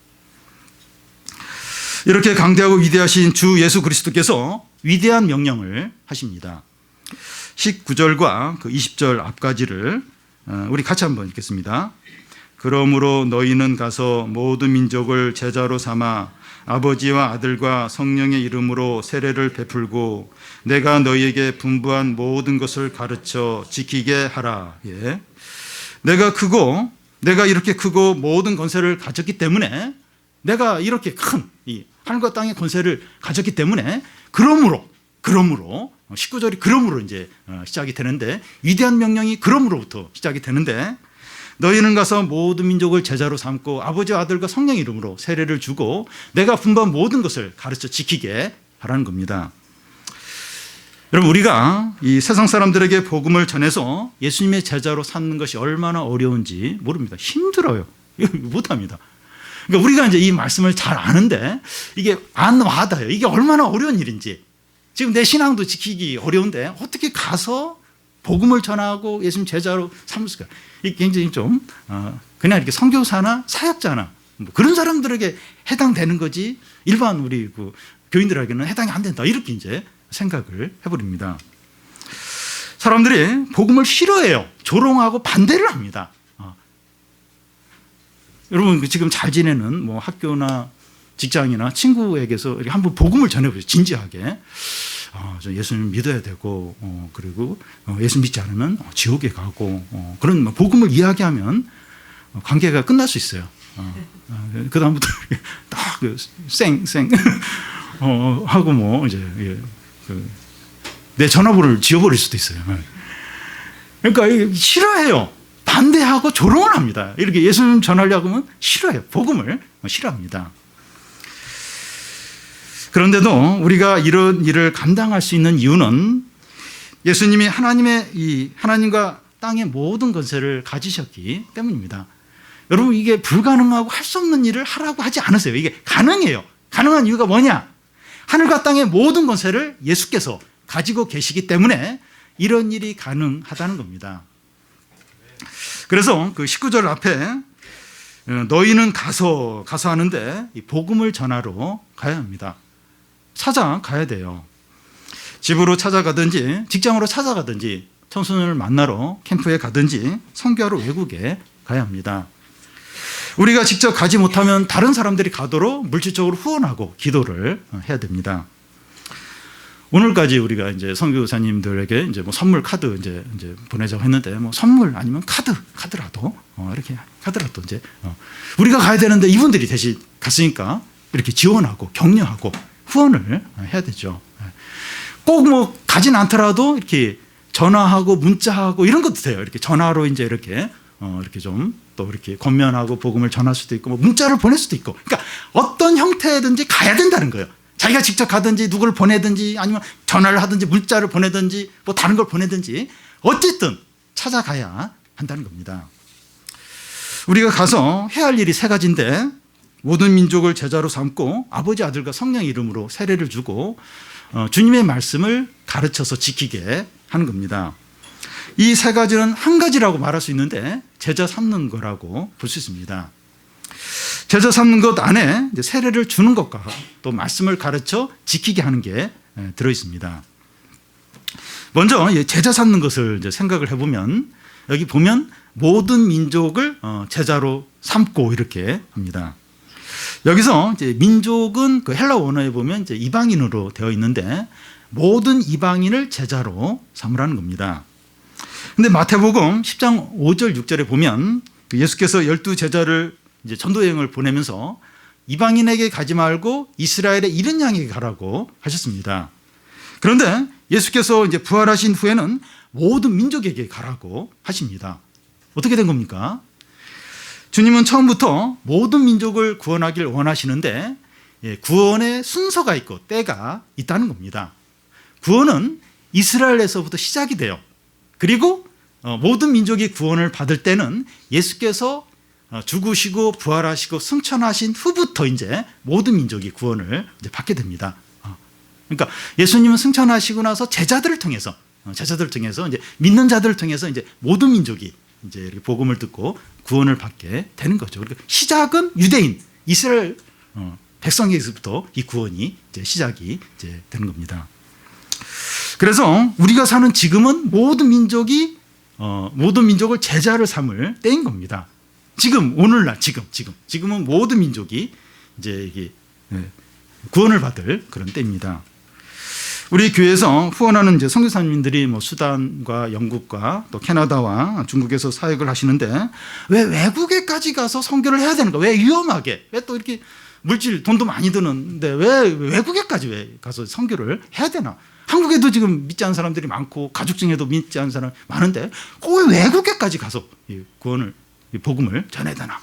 S1: 이렇게 강대하고 위대하신 주 예수 그리스도께서 위대한 명령을 하십니다. 19절과 그 20절 앞까지를 우리 같이 한번 읽겠습니다. 그러므로 너희는 가서 모든 민족을 제자로 삼아 아버지와 아들과 성령의 이름으로 세례를 베풀고 내가 너희에게 분부한 모든 것을 가르쳐 지키게 하라. 예. 내가 이렇게 크고 모든 권세를 가졌기 때문에, 내가 이렇게 큰 이 하늘과 땅의 권세를 가졌기 때문에, 그러므로 19절이 그러므로 이제 시작이 되는데, 위대한 명령이 그러므로부터 시작이 되는데, 너희는 가서 모든 민족을 제자로 삼고 아버지와 아들과 성령의 이름으로 세례를 주고 내가 분부한 모든 것을 가르쳐 지키게 하라는 겁니다. 여러분, 우리가 이 세상 사람들에게 복음을 전해서 예수님의 제자로 삼는 것이 얼마나 어려운지 모릅니다. 힘들어요. 못합니다. 그러니까 우리가 이제 이 말씀을 잘 아는데 이게 안 와닿아요. 이게 얼마나 어려운 일인지. 지금 내 신앙도 지키기 어려운데 어떻게 가서 복음을 전하고 예수님 제자로 삼을까? 이게 굉장히 좀 그냥 이렇게 선교사나 사역자나 뭐 그런 사람들에게 해당되는 거지, 일반 우리 그 교인들에게는 해당이 안 된다, 이렇게 이제 생각을 해버립니다. 사람들이 복음을 싫어해요. 조롱하고 반대를 합니다. 여러분, 지금 잘 지내는 뭐 학교나 직장이나 친구에게서 이렇게 한번 복음을 전해보세요. 진지하게. 저 예수님 믿어야 되고, 그리고 예수 믿지 않으면 지옥에 가고, 그런 복음을 이야기하면 관계가 끝날 수 있어요. 그다음부터 딱 하고 뭐 이제 내 전화번호를 지워버릴 수도 있어요. 그러니까 싫어해요. 반대하고 조롱을 합니다. 이렇게 예수님 전하려고 하면 싫어해요. 복음을 싫어합니다. 그런데도 우리가 이런 일을 감당할 수 있는 이유는 예수님이 하나님과 땅의 모든 권세를 가지셨기 때문입니다. 여러분, 이게 불가능하고 할 수 없는 일을 하라고 하지 않으세요. 이게 가능해요. 가능한 이유가 뭐냐? 하늘과 땅의 모든 권세를 예수께서 가지고 계시기 때문에 이런 일이 가능하다는 겁니다. 그래서 그 19절 앞에 너희는 가서 하는데 이 복음을 전하러 가야 합니다. 찾아가야 돼요. 집으로 찾아가든지 직장으로 찾아가든지 청소년을 만나러 캠프에 가든지 선교하러 외국에 가야 합니다. 우리가 직접 가지 못하면 다른 사람들이 가도록 물질적으로 후원하고 기도를 해야 됩니다. 오늘까지 우리가 이제 선교사님들에게 이제 뭐 선물 카드 이제 보내자고 했는데 뭐 선물 아니면 카드라도 이렇게 카드라도 이제 우리가 가야 되는데 이분들이 대신 갔으니까 이렇게 지원하고 격려하고 후원을 해야 되죠. 꼭 뭐 가진 않더라도 이렇게 전화하고 문자하고 이런 것도 돼요. 이렇게 전화로 이제 이렇게 좀 또 이렇게 권면하고 복음을 전할 수도 있고 뭐 문자를 보낼 수도 있고, 그러니까 어떤 형태든지 가야 된다는 거예요. 자기가 직접 가든지 누구를 보내든지 아니면 전화를 하든지 문자를 보내든지 뭐 다른 걸 보내든지 어쨌든 찾아가야 한다는 겁니다. 우리가 가서 해야 할 일이 세 가지인데, 모든 민족을 제자로 삼고 아버지 아들과 성령의 이름으로 세례를 주고 주님의 말씀을 가르쳐서 지키게 하는 겁니다. 이 세 가지는 한 가지라고 말할 수 있는데 제자 삼는 거라고 볼 수 있습니다. 제자 삼는 것 안에 이제 세례를 주는 것과 또 말씀을 가르쳐 지키게 하는 게 들어 있습니다. 먼저 제자 삼는 것을 이제 생각을 해보면, 여기 보면 모든 민족을 제자로 삼고 이렇게 합니다. 여기서 이제 민족은 그 헬라 원어에 보면 이제 이방인으로 되어 있는데 모든 이방인을 제자로 삼으라는 겁니다. 근데 마태복음 10장 5절 6절에 보면 예수께서 12 제자를 이제 전도 여행을 보내면서 이방인에게 가지 말고 이스라엘의 이른 양에게 가라고 하셨습니다. 그런데 예수께서 이제 부활하신 후에는 모든 민족에게 가라고 하십니다. 어떻게 된 겁니까? 주님은 처음부터 모든 민족을 구원하길 원하시는데 구원의 순서가 있고 때가 있다는 겁니다. 구원은 이스라엘에서부터 시작이 돼요. 그리고 모든 민족이 구원을 받을 때는 예수께서 죽으시고 부활하시고 승천하신 후부터 이제 모든 민족이 구원을 이제 받게 됩니다. 그러니까 예수님은 승천하시고 나서 제자들을 통해서 이제 믿는 자들을 통해서 이제 모든 민족이 이제 이렇게 복음을 듣고 구원을 받게 되는 거죠. 그러니까 시작은 유대인, 이스라엘 백성에서부터 이 구원이 이제 시작이 이제 되는 겁니다. 그래서 우리가 사는 지금은 모든 민족을 제자를 삼을 때인 겁니다. 지금 오늘날 지금은 모든 민족이 이제 이게 구원을 받을 그런 때입니다. 우리 교회에서 후원하는 이제 선교사님들이 뭐 수단과 영국과 또 캐나다와 중국에서 사역을 하시는데 왜 외국에까지 가서 선교를 해야 되는가? 왜 위험하게? 왜 또 이렇게 물질 돈도 많이 드는데 왜 외국에까지 왜 가서 선교를 해야 되나? 한국에도 지금 믿지 않는 사람들이 많고 가족 중에도 믿지 않는 사람 많은데 꼭 왜 외국에까지 가서 구원을 복음을 전해야 되나?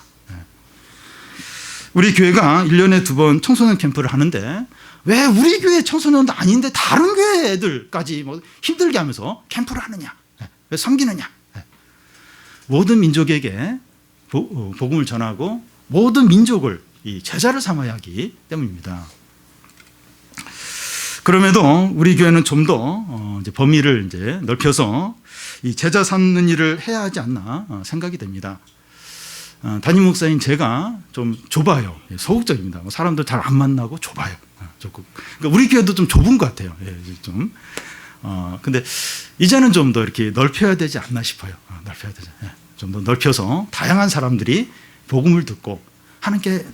S1: 우리 교회가 1년에 2번 청소년 캠프를 하는데 왜 우리 교회 청소년도 아닌데 다른 교회 애들까지 뭐 힘들게 하면서 캠프를 하느냐? 왜 섬기느냐? 모든 민족에게 복음을 전하고 모든 민족을 이 제자를 삼아야 하기 때문입니다. 그럼에도 우리 교회는 좀 더 이제 범위를 이제 넓혀서 이 제자 삼는 일을 해야 하지 않나 생각이 됩니다. 담임 목사인 제가 좀 좁아요. 소극적입니다. 사람들 잘 안 만나고 좁아요. 그러니까 우리 교회도 좀 좁은 것 같아요. 좀. 근데 이제는 좀 더 이렇게 넓혀야 되지 않나 싶어요. 넓혀야 되죠. 좀 더 넓혀서 다양한 사람들이 복음을 듣고 하는 게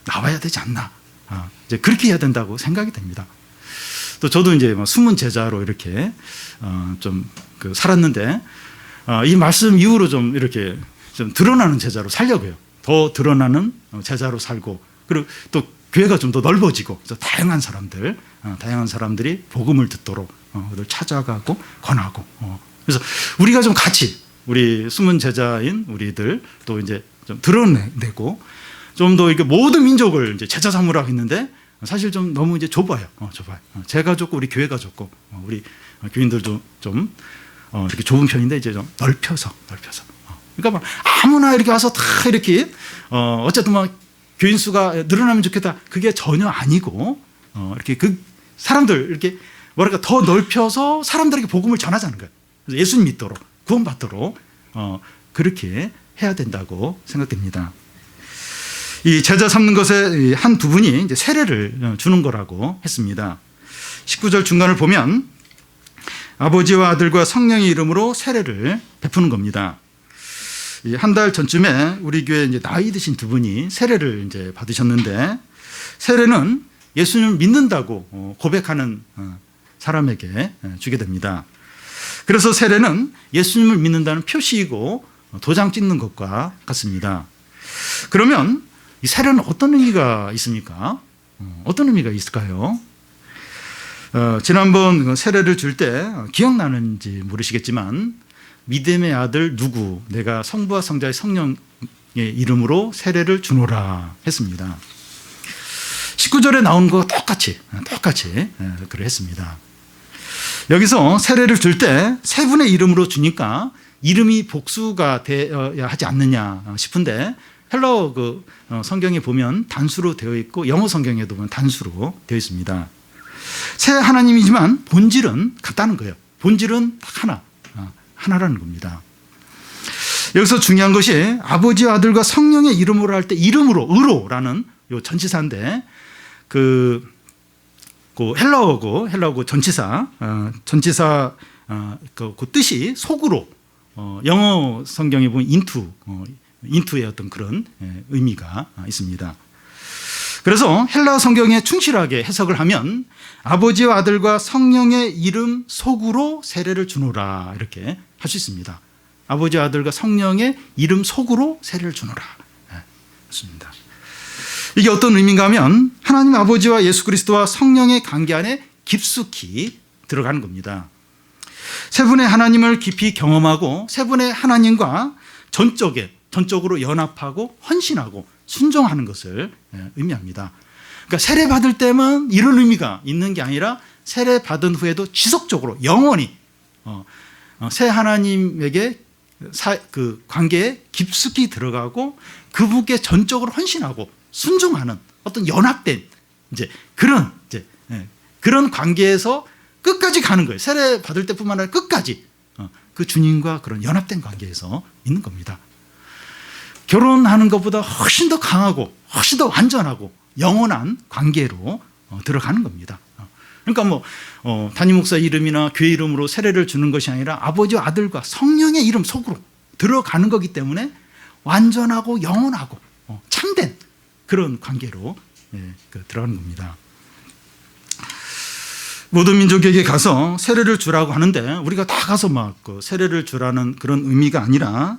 S1: 나와야 되지 않나. 이제 그렇게 해야 된다고 생각이 됩니다. 또 저도 이제 숨은 제자로 이렇게 좀 살았는데 이 말씀 이후로 좀 이렇게 좀 드러나는 제자로 살려고요. 더 드러나는 제자로 살고, 그리고 또 교회가 좀 더 넓어지고, 그래서 다양한 사람들이 복음을 듣도록 찾아가고 권하고, 그래서 우리가 좀 같이 우리 숨은 제자인 우리들 또 이제 좀 드러내고 좀 더 이렇게 모든 민족을 이제 제자 삼으라고 했는데 사실 좀 너무 이제 좁아요. 제가 좁고 우리 교회가 좁고 우리 교인들도 좀 이렇게 좁은 편인데 이제 좀 넓혀서. 그러니까 막 아무나 이렇게 와서 다 이렇게 어쨌든 막 교인 수가 늘어나면 좋겠다. 그게 전혀 아니고 이렇게 그 사람들 이렇게 뭐랄까 더 넓혀서 사람들에게 복음을 전하자는 거예요. 그래서 예수님 믿도록 구원받도록 그렇게 해야 된다고 생각됩니다. 이 제자 삼는 것의 한 부분이 이제 세례를 주는 거라고 했습니다. 19절 중간을 보면 아버지와 아들과 성령의 이름으로 세례를 베푸는 겁니다. 한 달 전쯤에 우리 교회 이제 나이 드신 두 분이 세례를 이제 받으셨는데, 세례는 예수님을 믿는다고 고백하는 사람에게 주게 됩니다. 그래서 세례는 예수님을 믿는다는 표시이고 도장 찍는 것과 같습니다. 그러면 이 세례는 어떤 의미가 있습니까? 어떤 의미가 있을까요? 지난번 세례를 줄 때 기억나는지 모르시겠지만, 믿음의 아들 누구, 내가 성부와 성자의 성령의 이름으로 세례를 주노라 했습니다. 19절에 나온 거 똑같이 그래 했습니다. 여기서 세례를 줄 때 세 분의 이름으로 주니까 이름이 복수가 되어야 하지 않느냐 싶은데, 헬라어 성경에 보면 단수로 되어 있고 영어 성경에도 보면 단수로 되어 있습니다. 세 하나님이지만 본질은 같다는 거예요. 본질은 딱 하나라는 겁니다. 여기서 중요한 것이 아버지와 아들과 성령의 이름으로 할 때 이름으로, 의로라는 요 전치사인데, 그 헬라어고 전치사 그 뜻이 속으로, 영어 성경에 보면 인투의 어떤 그런 의미가 있습니다. 그래서 헬라 성경에 충실하게 해석을 하면 아버지와 아들과 성령의 이름 속으로 세례를 주노라, 이렇게 할 수 있습니다. 아버지와 아들과 성령의 이름 속으로 세례를 주노라. 그렇습니다. 이게 어떤 의미인가 하면 하나님 아버지와 예수 그리스도와 성령의 관계 안에 깊숙이 들어가는 겁니다. 세 분의 하나님을 깊이 경험하고 세 분의 하나님과 전적으로 연합하고 헌신하고 순종하는 것을 의미합니다. 그러니까 세례 받을 때만 이런 의미가 있는 게 아니라 세례 받은 후에도 지속적으로 영원히 새 하나님에게 그 관계에 깊숙이 들어가고 그분께 전적으로 헌신하고 순종하는 어떤 연합된 그런 관계에서 끝까지 가는 거예요. 세례 받을 때뿐만 아니라 끝까지 그 주님과 그런 연합된 관계에서 있는 겁니다. 결혼하는 것보다 훨씬 더 강하고 훨씬 더 완전하고 영원한 관계로 들어가는 겁니다. 그러니까 담임 목사 이름이나 교회 이름으로 세례를 주는 것이 아니라 아버지와 아들과 성령의 이름 속으로 들어가는 거기 때문에 완전하고 영원하고 참된 그런 관계로 들어가는 겁니다. 모든 민족에게 가서 세례를 주라고 하는데, 우리가 다 가서 세례를 주라는 그런 의미가 아니라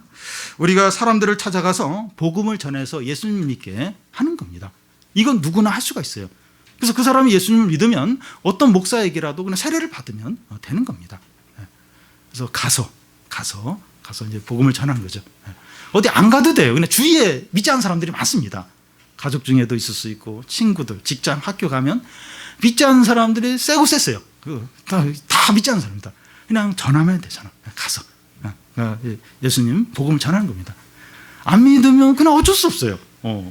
S1: 우리가 사람들을 찾아가서 복음을 전해서 예수님 믿게 하는 겁니다. 이건 누구나 할 수가 있어요. 그래서 그 사람이 예수님을 믿으면 어떤 목사에게라도 그냥 세례를 받으면 되는 겁니다. 그래서 가서 이제 복음을 전하는 거죠. 어디 안 가도 돼요. 그냥 주위에 믿지 않는 사람들이 많습니다. 가족 중에도 있을 수 있고, 친구들, 직장, 학교 가면 믿지 않는 사람들이 세고 셌어요. 다 믿지 않는 사람이다. 그냥 전하면 되잖아. 가서 예수님 복음을 전하는 겁니다. 안 믿으면 그냥 어쩔 수 없어요.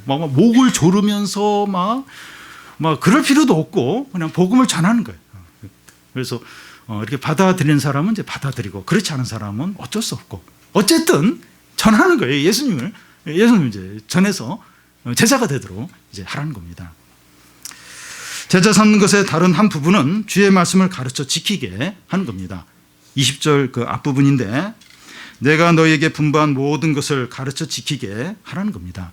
S1: 막 목을 조르면서 막 그럴 필요도 없고 그냥 복음을 전하는 거예요. 그래서 이렇게 받아들이는 사람은 이제 받아들이고, 그렇지 않은 사람은 어쩔 수 없고, 어쨌든 전하는 거예요. 예수님을 이제 전해서 제자가 되도록 이제 하라는 겁니다. 제자 삼는 것의 다른 한 부분은 주의 말씀을 가르쳐 지키게 하는 겁니다. 20절 그 앞부분인데, 내가 너희에게 분부한 모든 것을 가르쳐 지키게 하라는 겁니다.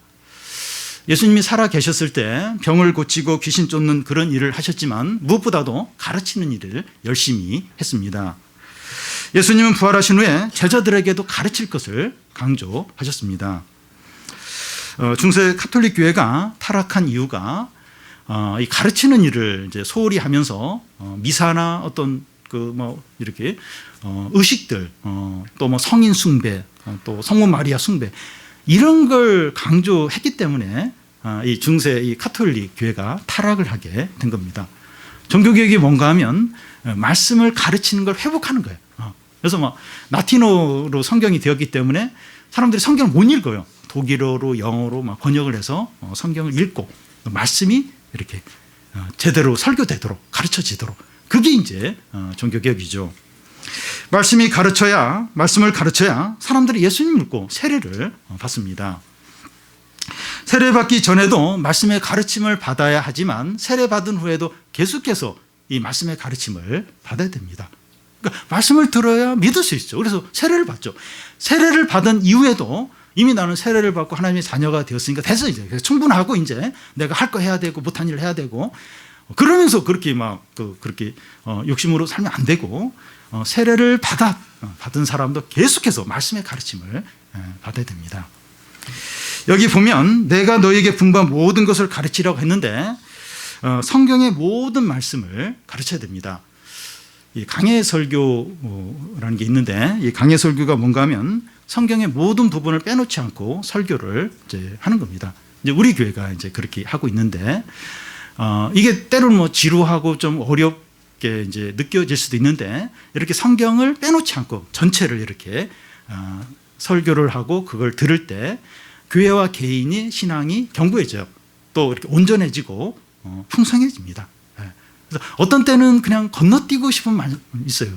S1: 예수님이 살아 계셨을 때 병을 고치고 귀신 쫓는 그런 일을 하셨지만 무엇보다도 가르치는 일을 열심히 했습니다. 예수님은 부활하신 후에 제자들에게도 가르칠 것을 강조하셨습니다. 중세 카톨릭 교회가 타락한 이유가 이 가르치는 일을 이제 소홀히 하면서 미사나 어떤 이렇게 의식들, 또 성인 숭배, 또 성모 마리아 숭배, 이런 걸 강조했기 때문에 이 중세 이 카톨릭 교회가 타락을 하게 된 겁니다. 종교개혁이 뭔가 하면 말씀을 가르치는 걸 회복하는 거예요. 그래서 라틴어로 성경이 되었기 때문에 사람들이 성경을 못 읽어요. 독일어로, 영어로 번역을 해서 성경을 읽고 말씀이 이렇게 제대로 설교되도록 가르쳐지도록, 그게 이제 종교개혁이죠. 말씀을 가르쳐야 사람들이 예수님을 믿고 세례를 받습니다. 세례받기 전에도 말씀의 가르침을 받아야 하지만 세례받은 후에도 계속해서 이 말씀의 가르침을 받아야 됩니다. 그러니까 말씀을 들어야 믿을 수 있죠. 그래서 세례를 받죠. 세례를 받은 이후에도 이미 나는 세례를 받고 하나님의 자녀가 되었으니까 됐어 이제. 그래서 충분하고 이제 내가 할 거 해야 되고 못한 일을 해야 되고 그러면서 그렇게 그렇게 욕심으로 살면 안 되고 세례를 받은 사람도 계속해서 말씀의 가르침을 받아야 됩니다. 여기 보면 내가 너에게 분부한 모든 것을 가르치라고 했는데 성경의 모든 말씀을 가르쳐야 됩니다. 이 강해 설교라는 게 있는데 이 강해 설교가 뭔가 하면 성경의 모든 부분을 빼놓지 않고 설교를 이제 하는 겁니다. 이제 우리 교회가 이제 그렇게 하고 있는데 이게 때로는 뭐 지루하고 좀 어렵게 이제 느껴질 수도 있는데 이렇게 성경을 빼놓지 않고 전체를 이렇게 설교를 하고 그걸 들을 때 교회와 개인이 신앙이 견고해져요. 또 이렇게 온전해지고 풍성해집니다. 그래서 어떤 때는 그냥 건너뛰고 싶은 말이 있어요.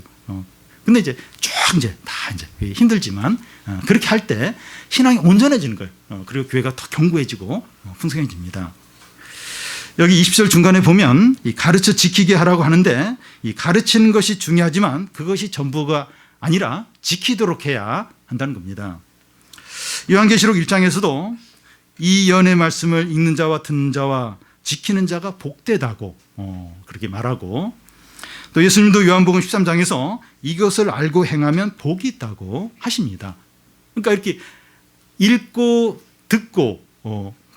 S1: 근데 이제 쭉 이제 다 이제 힘들지만 그렇게 할 때 신앙이 온전해지는 거예요. 그리고 교회가 더 견고해지고 풍성해집니다. 여기 20절 중간에 보면 이 가르쳐 지키게 하라고 하는데 이 가르치는 것이 중요하지만 그것이 전부가 아니라 지키도록 해야 한다는 겁니다. 요한계시록 1장에서도 이 연의 말씀을 읽는 자와 듣는 자와 지키는 자가 복되다고 그렇게 말하고 또 예수님도 요한복음 13장에서 이것을 알고 행하면 복이 있다고 하십니다. 그러니까 이렇게 읽고 듣고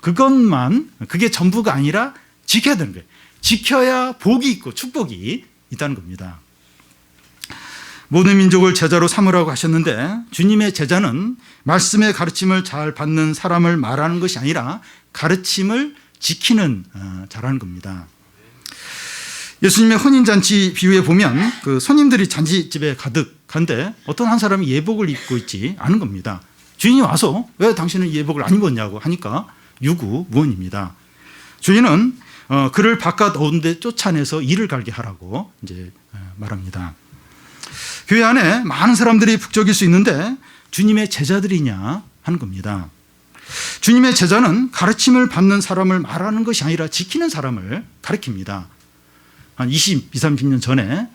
S1: 그것만 그게 전부가 아니라 지켜야 되는 거예요. 지켜야 복이 있고 축복이 있다는 겁니다. 모든 민족을 제자로 삼으라고 하셨는데 주님의 제자는 말씀의 가르침을 잘 받는 사람을 말하는 것이 아니라 가르침을 지키는 자라는 겁니다. 예수님의 혼인잔치 비유에 보면 그 손님들이 잔치집에 가득한데 어떤 한 사람이 예복을 입고 있지 않은 겁니다. 주인이 와서 왜 당신은 예복을 안 입었냐고 하니까 유구무원입니다. 주인은 그를 바깥 어운데 쫓아내서 일을 갈게 하라고 이제 말합니다. 교회 안에 많은 사람들이 북적일 수 있는데 주님의 제자들이냐 하는 겁니다. 주님의 제자는 가르침을 받는 사람을 말하는 것이 아니라 지키는 사람을 가르칩니다. 한 20, 30년 전에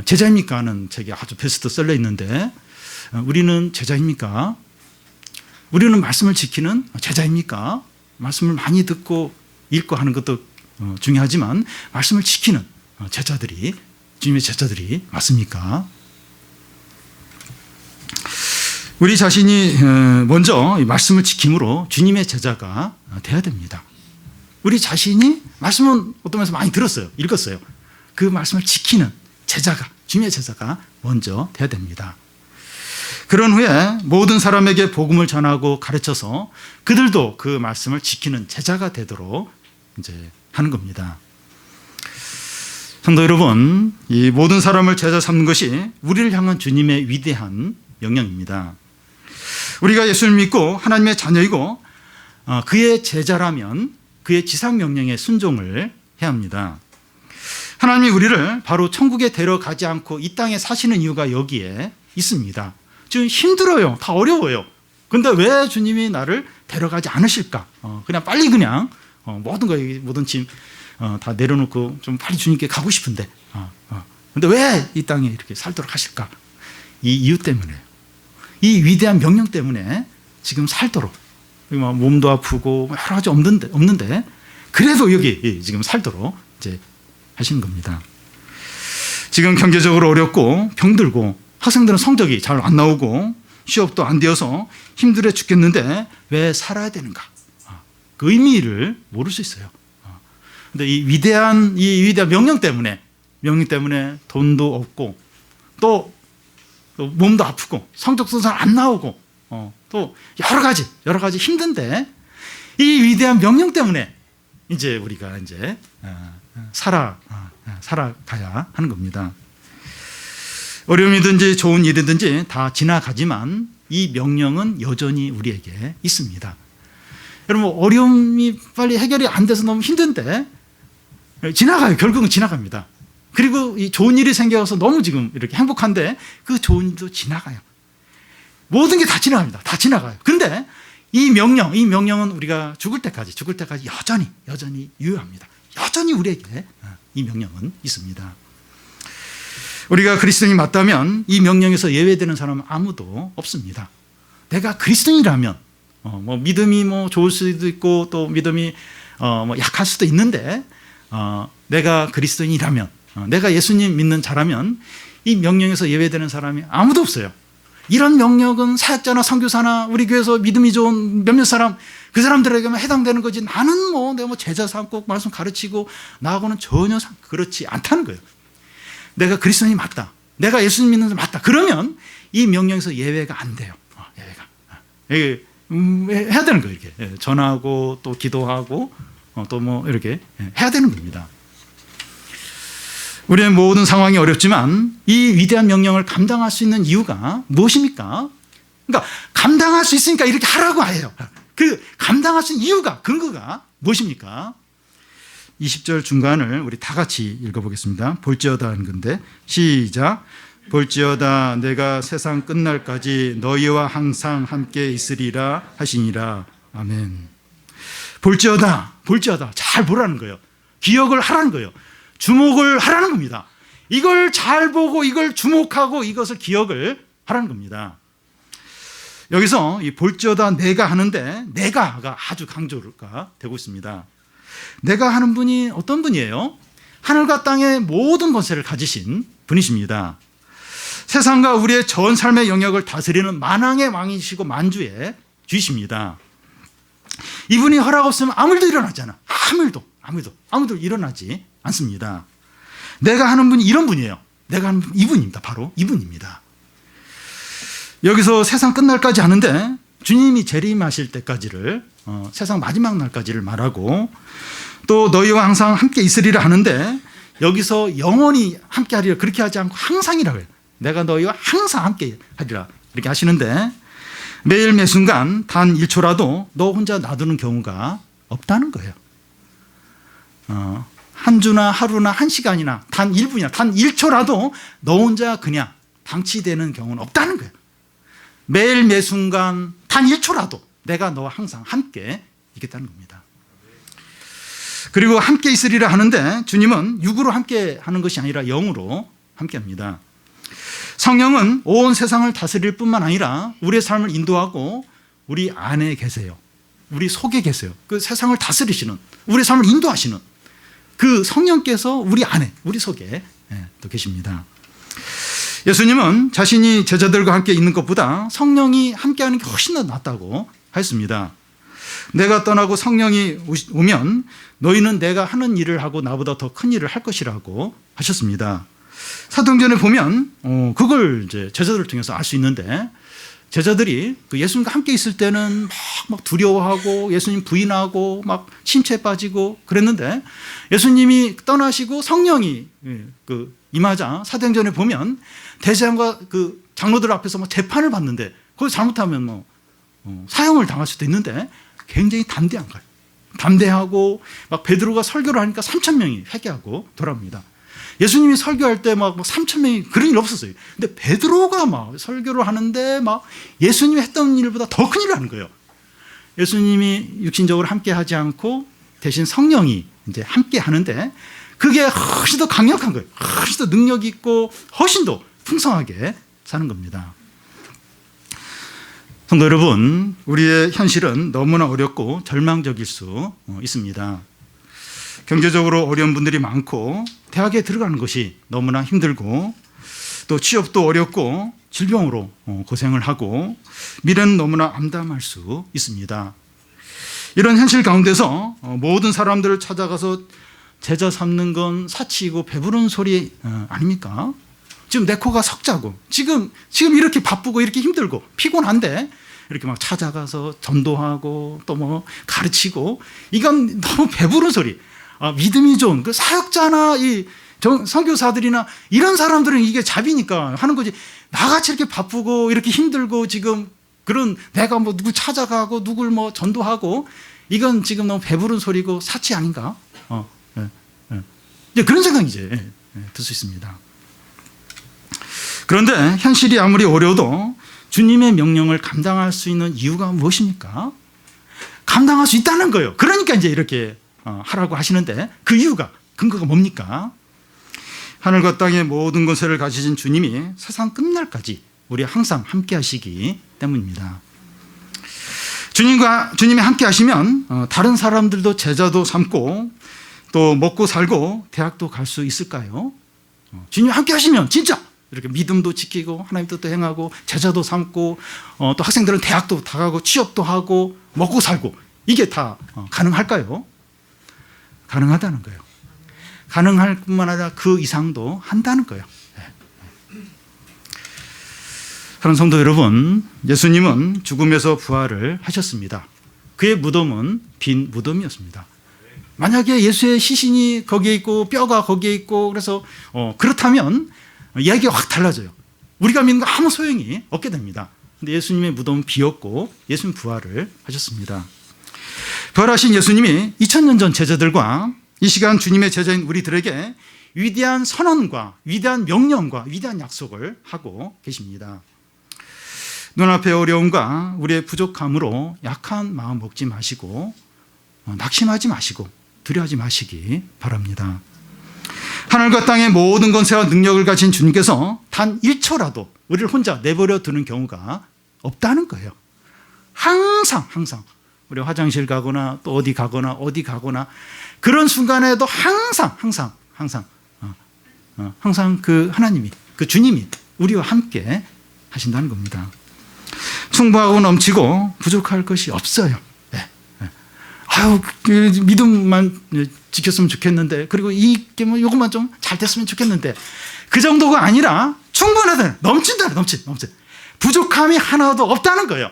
S1: 제자입니까 하는 책이 아주 베스트셀러 있는데 우리는 제자입니까? 우리는 말씀을 지키는 제자입니까? 말씀을 많이 듣고 읽고 하는 것도 중요하지만 말씀을 지키는 제자들이 주님의 제자들이 맞습니까? 우리 자신이 먼저 말씀을 지킴으로 주님의 제자가 돼야 됩니다. 우리 자신이 말씀은 어떤 면에서 많이 들었어요. 읽었어요. 그 말씀을 지키는 제자가, 주님의 제자가 먼저 돼야 됩니다. 그런 후에 모든 사람에게 복음을 전하고 가르쳐서 그들도 그 말씀을 지키는 제자가 되도록 이제 하는 겁니다. 성도 여러분, 이 모든 사람을 제자 삼는 것이 우리를 향한 주님의 위대한 명령입니다. 우리가 예수를 믿고 하나님의 자녀이고 그의 제자라면 그의 지상명령에 순종을 해야 합니다. 하나님이 우리를 바로 천국에 데려가지 않고 이 땅에 사시는 이유가 여기에 있습니다. 지금 힘들어요. 다 어려워요. 그런데 왜 주님이 나를 데려가지 않으실까? 그냥 빨리 모든 거 모든 짐 다 내려놓고 좀 빨리 주님께 가고 싶은데 그런데 왜 이 땅에 이렇게 살도록 하실까? 이 이유 때문에요. 이 위대한 명령 때문에 지금 살도록 몸도 아프고 여러 가지 없는데 그래도 여기 지금 살도록 이제 하시는 겁니다. 지금 경제적으로 어렵고 병들고 학생들은 성적이 잘 안 나오고 취업도 안 되어서 힘들어 죽겠는데 왜 살아야 되는가? 그 의미를 모를 수 있어요. 근데 이 위대한 명령 때문에 돈도 없고 또 몸도 아프고 성적도 잘 안 나오고 또 여러 가지 힘든데 이 위대한 명령 때문에 이제 우리가 이제 살아가야 하는 겁니다. 어려움이든지 좋은 일이든지 다 지나가지만 이 명령은 여전히 우리에게 있습니다. 여러분 어려움이 빨리 해결이 안 돼서 너무 힘든데 지나가요. 결국은 지나갑니다. 그리고 이 좋은 일이 생겨서 너무 지금 이렇게 행복한데 그 좋은 일도 지나가요. 모든 게 다 지나갑니다. 다 지나가요. 근데 이 명령은 우리가 죽을 때까지 여전히 유효합니다. 여전히 우리에게 이 명령은 있습니다. 우리가 그리스도인이 맞다면 이 명령에서 예외되는 사람은 아무도 없습니다. 내가 그리스도인이라면 뭐 믿음이 뭐 좋을 수도 있고 또 믿음이 뭐 약할 수도 있는데 내가 그리스도인이라면 내가 예수님 믿는 자라면 이 명령에서 예외되는 사람이 아무도 없어요. 이런 명령은 사역자나 선교사나 우리 교회에서 믿음이 좋은 몇몇 사람 그 사람들에게만 해당되는 거지 나는 뭐 내가 뭐 제자 삼고 말씀 가르치고 나하고는 전혀 그렇지 않다는 거예요. 내가 그리스도인이 맞다. 내가 예수님 믿는 자 맞다. 그러면 이 명령에서 예외가 안 돼요. 예외가. 해야 되는 거예요. 이렇게 전하고 또 기도하고 또 뭐 이렇게 해야 되는 겁니다. 우리의 모든 상황이 어렵지만 이 위대한 명령을 감당할 수 있는 이유가 무엇입니까? 그러니까 감당할 수 있으니까 이렇게 하라고 해요. 그 감당할 수 있는 이유가 근거가 무엇입니까? 20절 중간을 우리 다 같이 읽어보겠습니다. 볼지어다 하는 건데 시작. 볼지어다 내가 세상 끝날까지 너희와 항상 함께 있으리라 하시니라. 아멘. 볼지어다 잘 보라는 거예요. 기억을 하라는 거예요. 주목을 하라는 겁니다. 이걸 잘 보고 이걸 주목하고 이것을 기억을 하라는 겁니다. 여기서 이 볼지어다 내가 하는데 내가가 아주 강조가 되고 있습니다. 내가 하는 분이 어떤 분이에요? 하늘과 땅의 모든 권세를 가지신 분이십니다. 세상과 우리의 전 삶의 영역을 다스리는 만왕의 왕이시고 만주의 주이십니다. 이분이 허락 없으면 아무 일도 일어나지 않아. 아무도 일어나지 않습니다. 내가 하는 분이 이런 분이에요. 내가 하는 분 이분입니다. 바로 이분입니다. 여기서 세상 끝날까지 하는데 주님이 재림하실 때까지를 세상 마지막 날까지를 말하고 또 너희와 항상 함께 있으리라 하는데 여기서 영원히 함께 하리라 그렇게 하지 않고 항상이라고 해요. 내가 너희와 항상 함께 하리라 이렇게 하시는데 매일 매순간 단 1초라도 너 혼자 놔두는 경우가 없다는 거예요. 한 주나 하루나 한 시간이나 단 1분이나 단 1초라도 너 혼자 그냥 방치되는 경우는 없다는 거예요. 매일 매순간 단 1초라도 내가 너와 항상 함께 있겠다는 겁니다. 그리고 함께 있으리라 하는데 주님은 육으로 함께 하는 것이 아니라 영으로 함께 합니다. 성령은 온 세상을 다스릴 뿐만 아니라 우리의 삶을 인도하고 우리 안에 계세요. 우리 속에 계세요. 그 세상을 다스리시는 우리의 삶을 인도하시는 그 성령께서 우리 안에 우리 속에 또 계십니다. 예수님은 자신이 제자들과 함께 있는 것보다 성령이 함께하는 게 훨씬 더 낫다고 하였습니다. 내가 떠나고 성령이 오면 너희는 내가 하는 일을 하고 나보다 더 큰 일을 할 것이라고 하셨습니다. 사도행전에 보면 그걸 이제 제자들을 통해서 알 수 있는데 제자들이 그 예수님과 함께 있을 때는 막 두려워하고 예수님 부인하고 막 심취에 빠지고 그랬는데 예수님이 떠나시고 성령이 그 임하자 사도행전에 보면 대제사장과 그 장로들 앞에서 막 재판을 받는데 거기 잘못하면 뭐 사형을 당할 수도 있는데 굉장히 담대한 거예요. 담대하고 막 베드로가 설교를 하니까 3,000명이 회개하고 돌아옵니다. 예수님이 설교할 때 막 3,000명이 그런 일 없었어요. 근데 베드로가 막 설교를 하는데 막 예수님이 했던 일보다 더 큰 일을 하는 거예요. 예수님이 육신적으로 함께 하지 않고 대신 성령이 이제 함께 하는데 그게 훨씬 더 강력한 거예요. 훨씬 더 능력 있고 훨씬 더 풍성하게 사는 겁니다. 성도 여러분, 우리의 현실은 너무나 어렵고 절망적일 수 있습니다. 경제적으로 어려운 분들이 많고 대학에 들어가는 것이 너무나 힘들고 또 취업도 어렵고 질병으로 고생을 하고 미래는 너무나 암담할 수 있습니다. 이런 현실 가운데서 모든 사람들을 찾아가서 제자 삼는 건 사치이고 배부른 소리 아닙니까? 지금 내 코가 석자고 지금 이렇게 바쁘고 이렇게 힘들고 피곤한데 이렇게 막 찾아가서 전도하고 또 뭐 가르치고 이건 너무 배부른 소리. 믿음이 좋은 그 사역자나 이 선교사들이나 이런 사람들은 이게 잡이니까 하는 거지. 나같이 이렇게 바쁘고 이렇게 힘들고 지금 그런 내가 뭐 누구 찾아가고 누굴 뭐 전도하고 이건 지금 너무 배부른 소리고 사치 아닌가? 이제 그런 생각이 이제 들 수 있습니다. 그런데 현실이 아무리 어려워도 주님의 명령을 감당할 수 있는 이유가 무엇입니까? 감당할 수 있다는 거예요. 그러니까 이제 이렇게 하라고 하시는데 그 이유가 근거가 뭡니까? 하늘과 땅의 모든 권세를 가지신 주님이 세상 끝날까지 우리 항상 함께 하시기 때문입니다. 주님이 함께 하시면 다른 사람들도 제자도 삼고 또 먹고 살고 대학도 갈 수 있을까요? 주님이 함께 하시면 진짜 이렇게 믿음도 지키고 하나님 뜻도 행하고 제자도 삼고 또 학생들은 대학도 다 가고 취업도 하고 먹고 살고 이게 다 가능할까요? 가능하다는 거예요. 가능할 뿐만 아니라 그 이상도 한다는 거예요. 사랑하는 성도 여러분, 예수님은 죽음에서 부활을 하셨습니다. 그의 무덤은 빈 무덤이었습니다. 만약에 예수의 시신이 거기에 있고 뼈가 거기에 있고 그래서 그렇다면 이야기가 확 달라져요. 우리가 믿는 거 아무 소용이 없게 됩니다. 근데 예수님의 무덤은 비었고 예수님 부활을 하셨습니다. 부활하신 예수님이 2000년 전 제자들과 이 시간 주님의 제자인 우리들에게 위대한 선언과 위대한 명령과 위대한 약속을 하고 계십니다. 눈앞의 어려움과 우리의 부족함으로 약한 마음 먹지 마시고 낙심하지 마시고 두려워하지 마시기 바랍니다. 하늘과 땅의 모든 권세와 능력을 가진 주님께서 단 1초라도 우리를 혼자 내버려 두는 경우가 없다는 거예요. 항상 우리 화장실 가거나 또 어디 가거나 그런 순간에도 항상 그 하나님이 그 주님이 우리와 함께 하신다는 겁니다. 충분하고 넘치고 부족할 것이 없어요. 아유, 믿음만 지켰으면 좋겠는데, 그리고 이게 뭐 요것만 좀 잘 됐으면 좋겠는데, 그 정도가 아니라 충분하다, 넘친다, 넘치. 부족함이 하나도 없다는 거예요.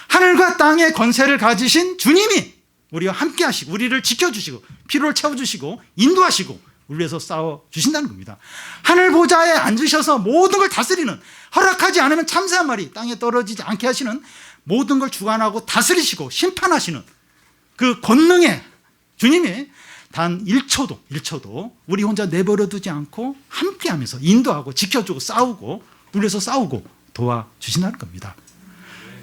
S1: 하늘과 땅의 권세를 가지신 주님이 우리와 함께 하시고, 우리를 지켜주시고, 피로를 채워주시고, 인도하시고, 우리 위해서 싸워주신다는 겁니다. 하늘 보좌에 앉으셔서 모든 걸 다스리는, 허락하지 않으면 참새 한 마리 땅에 떨어지지 않게 하시는 모든 걸 주관하고 다스리시고 심판하시는 그 권능의 주님이 단 1초도 우리 혼자 내버려 두지 않고 함께하면서 인도하고 지켜주고 싸우고 우리 위해서 싸우고 도와주신다는 겁니다.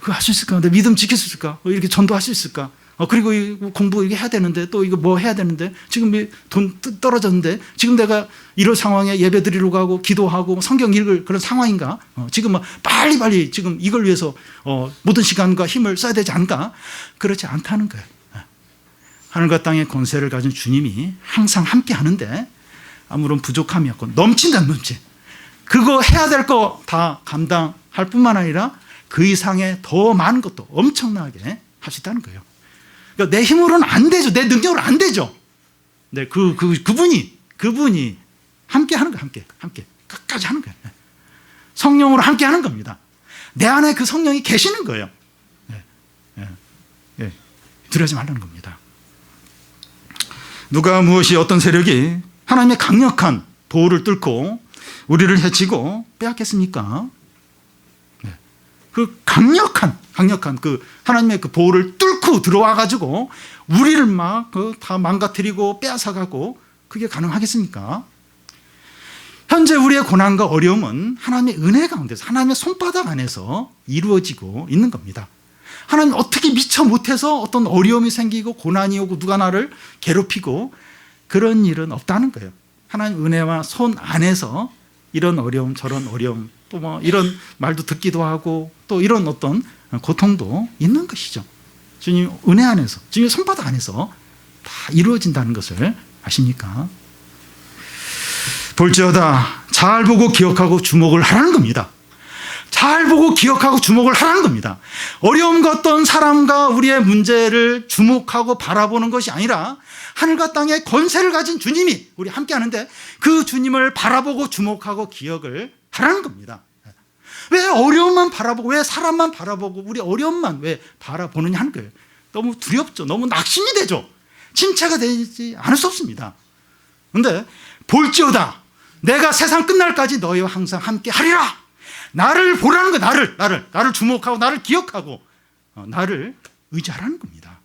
S1: 그거 할 수 있을까? 내 믿음 지킬 수 있을까? 이렇게 전도할 수 있을까? 그리고 공부 이게 해야 되는데 또 이거 뭐 해야 되는데 지금 돈 떨어졌는데 지금 내가 이런 상황에 예배 드리러 가고 기도하고 성경 읽을 그런 상황인가? 지금 막 빨리 지금 이걸 위해서 모든 시간과 힘을 써야 되지 않을까? 그렇지 않다는 거예요. 하늘과 땅의 권세를 가진 주님이 항상 함께 하는데 아무런 부족함이 없고 넘친다는 넘치. 그거 해야 될 거 다 감당할 뿐만 아니라 그 이상의 더 많은 것도 엄청나게 하시다는 거예요. 그러니까 내 힘으로는 안 되죠. 내 능력으로 안 되죠. 네, 그분이 함께 하는 거예요. 함께. 끝까지 하는 거예요. 성령으로 함께 하는 겁니다. 내 안에 그 성령이 계시는 거예요. 두려워하지 말라는 겁니다. 누가 무엇이 어떤 세력이 하나님의 강력한 도를 뚫고 우리를 해치고 빼앗겠습니까? 그 강력한 그 하나님의 그 보호를 뚫고 들어와 가지고 우리를 막 다 망가뜨리고 빼앗아가고 그게 가능하겠습니까? 현재 우리의 고난과 어려움은 하나님의 은혜 가운데서 하나님의 손바닥 안에서 이루어지고 있는 겁니다. 하나님 어떻게 미처 못해서 어떤 어려움이 생기고 고난이 오고 누가 나를 괴롭히고 그런 일은 없다는 거예요. 하나님 은혜와 손 안에서 이런 어려움 저런 어려움 또 뭐 이런 말도 듣기도 하고 또 이런 어떤 고통도 있는 것이죠. 주님 은혜 안에서 주님 손바닥 안에서 다 이루어진다는 것을 아십니까? 볼지어다 잘 보고 기억하고 주목을 하라는 겁니다. 잘 보고 기억하고 주목을 하라는 겁니다. 어려움과 어떤 사람과 우리의 문제를 주목하고 바라보는 것이 아니라 하늘과 땅의 권세를 가진 주님이 우리 함께 하는데 그 주님을 바라보고 주목하고 기억을 하라는 겁니다. 왜 어려움만 바라보고 왜 사람만 바라보고 우리 어려움만 왜 바라보느냐 하는 거예요. 너무 두렵죠. 너무 낙심이 되죠. 침체가 되지 않을 수 없습니다. 그런데 볼지어다 내가 세상 끝날까지 너희와 항상 함께 하리라. 나를 보라는 거예요. 나를 주목하고 나를 기억하고 나를 의지하라는 겁니다.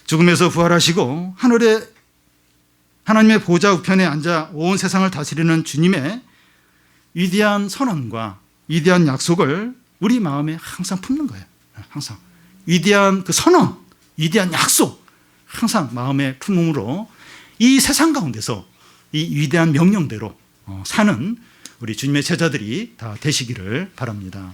S1: 죽음에서 부활하시고 하늘에 하나님의 보좌 우편에 앉아 온 세상을 다스리는 주님의 위대한 선언과 위대한 약속을 우리 마음에 항상 품는 거예요. 항상 위대한 그 선언, 위대한 약속 항상 마음에 품음으로 이 세상 가운데서 이 위대한 명령대로 사는 우리 주님의 제자들이 다 되시기를 바랍니다.